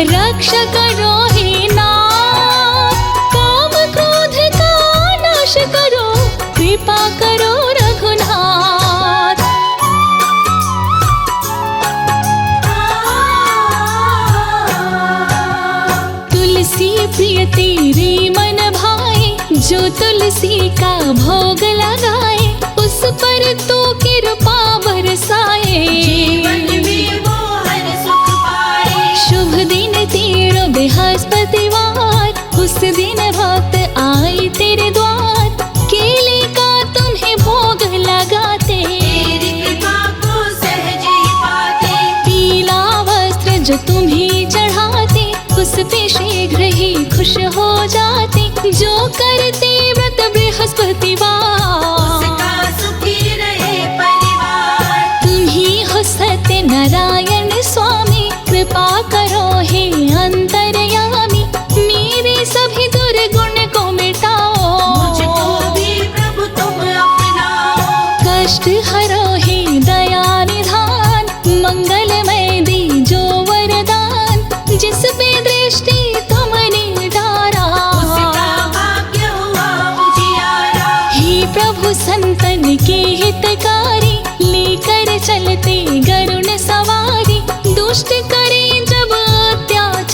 A: रक्षा करो हे नाथ। काम क्रोध का नाश करो, कृपा करो रघुनाथ। तुलसी प्रिय तेरे मन भाए, जो तुलसी का भोग लगाए। उस पर तू कृपा बरसाए,
B: जीवन में वो हर सुख पाए।
A: शुभ दिन तेरो बृहस्पतिवार, उस दिन भक्त आए तेरे द्वार। केले का तुम्हें भोग लगाते,
B: तेरी कृपा को सहज ही पाते।
A: पीला वस्त्र जो तुम्हें चढ़ाते, उस पे शीघ्र ही खुश हो जाते। जो करते व्रत बृहस्पतिवार,
B: उसका सुखी रहे परिवार।
A: तुम ही हो सत्य नारायण स्वामी, कृपा करो हे अंतर्यामी। मेरे सभी दुर्गुण को मिटाओ,
B: मुझको भी प्रभु तुम अपनाओ।
A: कष्ट हरो हे दया निधान। मंगलमय दीजो वरदान, जिस पे दृष्टि तुमने डारा।
B: उसका भाग्य हुआ उजियारा।
A: हे प्रभु संतन के हितकारी, लेकर चलते गरुण सवारी। दुष्ट करे जब अत्याचार,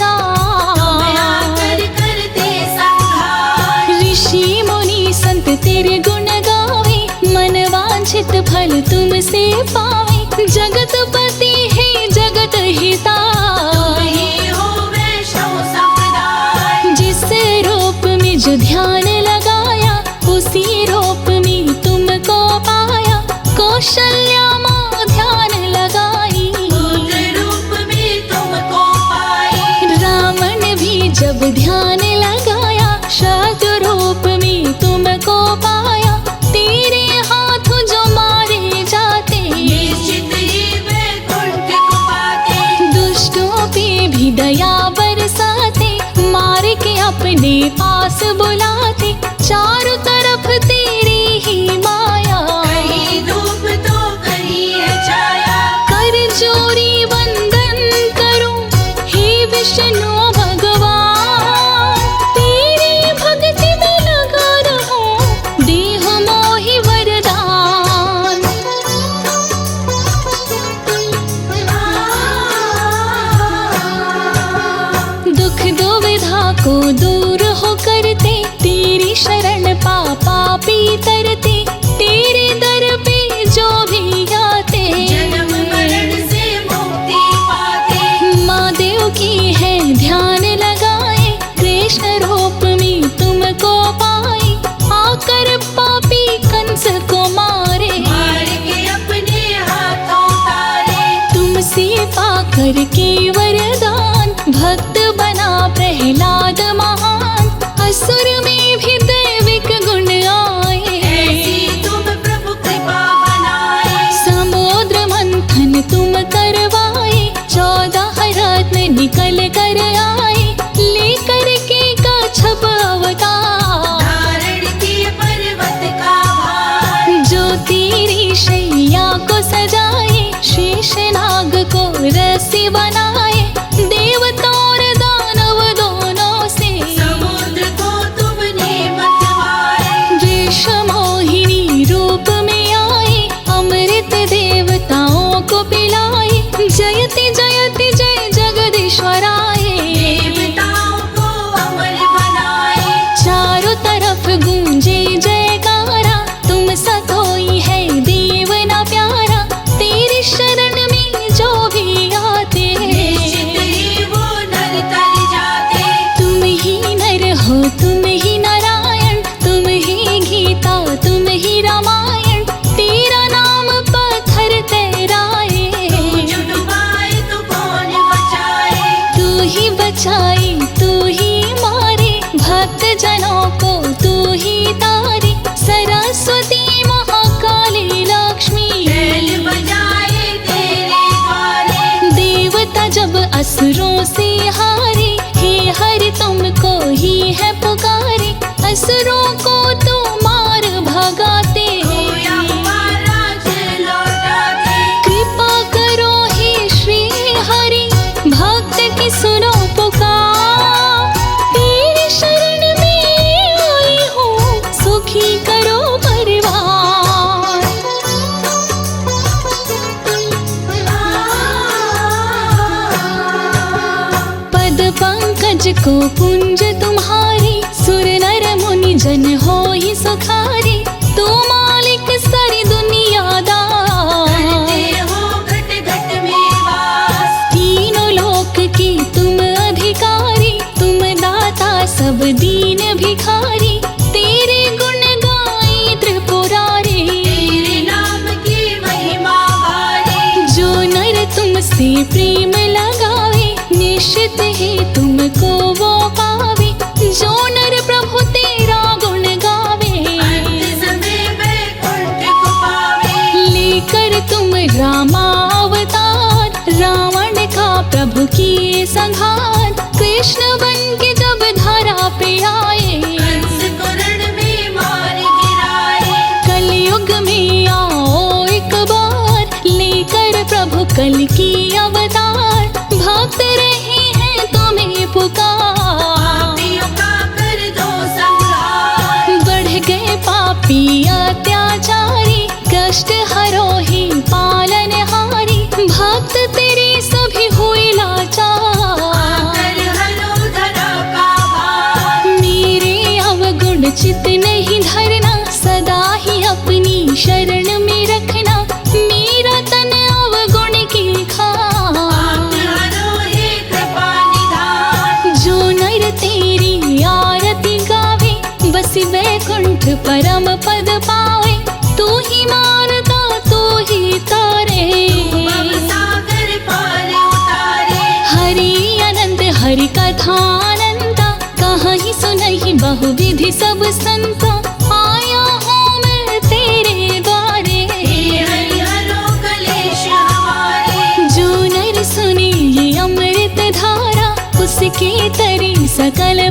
B: कर करते संहार।
A: ऋषि मुनि संत तेरे गुण गावे। मन वांछित फल तुमसे पावे, जगतपति है जगत हिता।
B: तुम ही हो वैष्णव संप्रदाय।
A: जिस रूप में जो ध्यान लगाया, उसी रूप में तुमको पाया। कौशल्या माँ ध्यान लगाई,
B: पुत्र रूप में तुमको पाई।
A: रावण भी जब ध्यान लगाया, शत्रु रूप में तुमको पाया। तेरे हाथों जो मारे जाते,
B: निश्चित ही वैकुंठ को पाते।
A: दुष्टों पे भी दया बरसाते। मार के अपने पास बुलाते, चारों तरफ तेरी ही माया।
B: कहीं धूप तो कहीं है छाया।
A: कर जोड़ी वंदन करूं हे विष्णु भगवान। तेरी भक्ति में लगा रहूं, देह मोहि वरदान। दुख दुविधा को दूर हो करते, तेरी शरण पापी तरते। तेरे दर पे जो भी आते,
B: जन्म मरण से मुक्ति पाते।
A: माँ देव की है ध्यान लगाए, कृष्ण रूप में तुमको पाए। आकर पापी कंस को मारे,
B: मार के अपने हाथों तारे।
A: तुमसे पाकर के वरदान, भक्त बना प्रहलाद महान। असुर में भी दैविक गुण आए,
B: ऐसी तुम प्रभु कृपा बनाए।
A: समुद्र मंथन तुम करवाए। 14 रत्न निकल कर आए, लेकर के कच्छप अवतार।
B: धारण किए पर्वत का भार।
A: जो तेरी शैया को सजाए, शेषनाग को रस्सी बनाए। देवता और दानव दोनों से,
B: समुद्र को तुमने मतवाए।
A: वृषमोहिनी रूप में को पुंज तुम्हारी, सुर नर मुनि जन हो ही सुखारी। तू मालिक सारी दुनिया
B: करते हो घट घट में वास।
A: तीनों लोक के तुम अधिकारी, तुम दाता सब दीन भिखारी। तेरे गुण गाए त्रिपुरारी,
B: तेरे नाम की महिमा भारी।
A: जो नर तुमसे प्रेम लगावे, निश्चित ही तुमको वो पावे। जो नर प्रभु तेरा गुण गावे,
B: अंत समय वैकुंठ को पावे।
A: लेकर तुम रामावतार, रावण का प्रभु किए संहार। कृष्ण बन के जब धरा पे आए,
B: कंस को रण में मार गिराए।
A: कलयुग में आओ एक बार, लेकर प्रभु कल की अवतार। भक्त रहे हैं तुम्हें पुकार,
B: पापियों का कर दो संहार।
A: बढ़ गए पापी अत्याचारी, कष्ट हरो ही पालनहारी। भक्त तेरे सभी हुए लाचार,
B: आकर हरो धरा का भार।
A: मेरे अवगुण चित नहीं धरना, सदा ही अपनी शरण में रखना। मेरा तन अवगुण की खार,
B: हरो हे कृपा निधान।
A: जो नर तेरी आरती गावे, बस वैकुंठ परम पद पावे। तू ही मारता तू ही तारे,
B: भव सागर पार उतारे।
A: हरि अनंत हरि कथानंता, कहाँ ही सुनहि बहुविधि सब संता। आया हूँ मैं तेरे द्वारे,
B: हे हरि हरो कलेश हमारे।
A: जो नर सुने ये अमृत धारा, उसके तरी सकल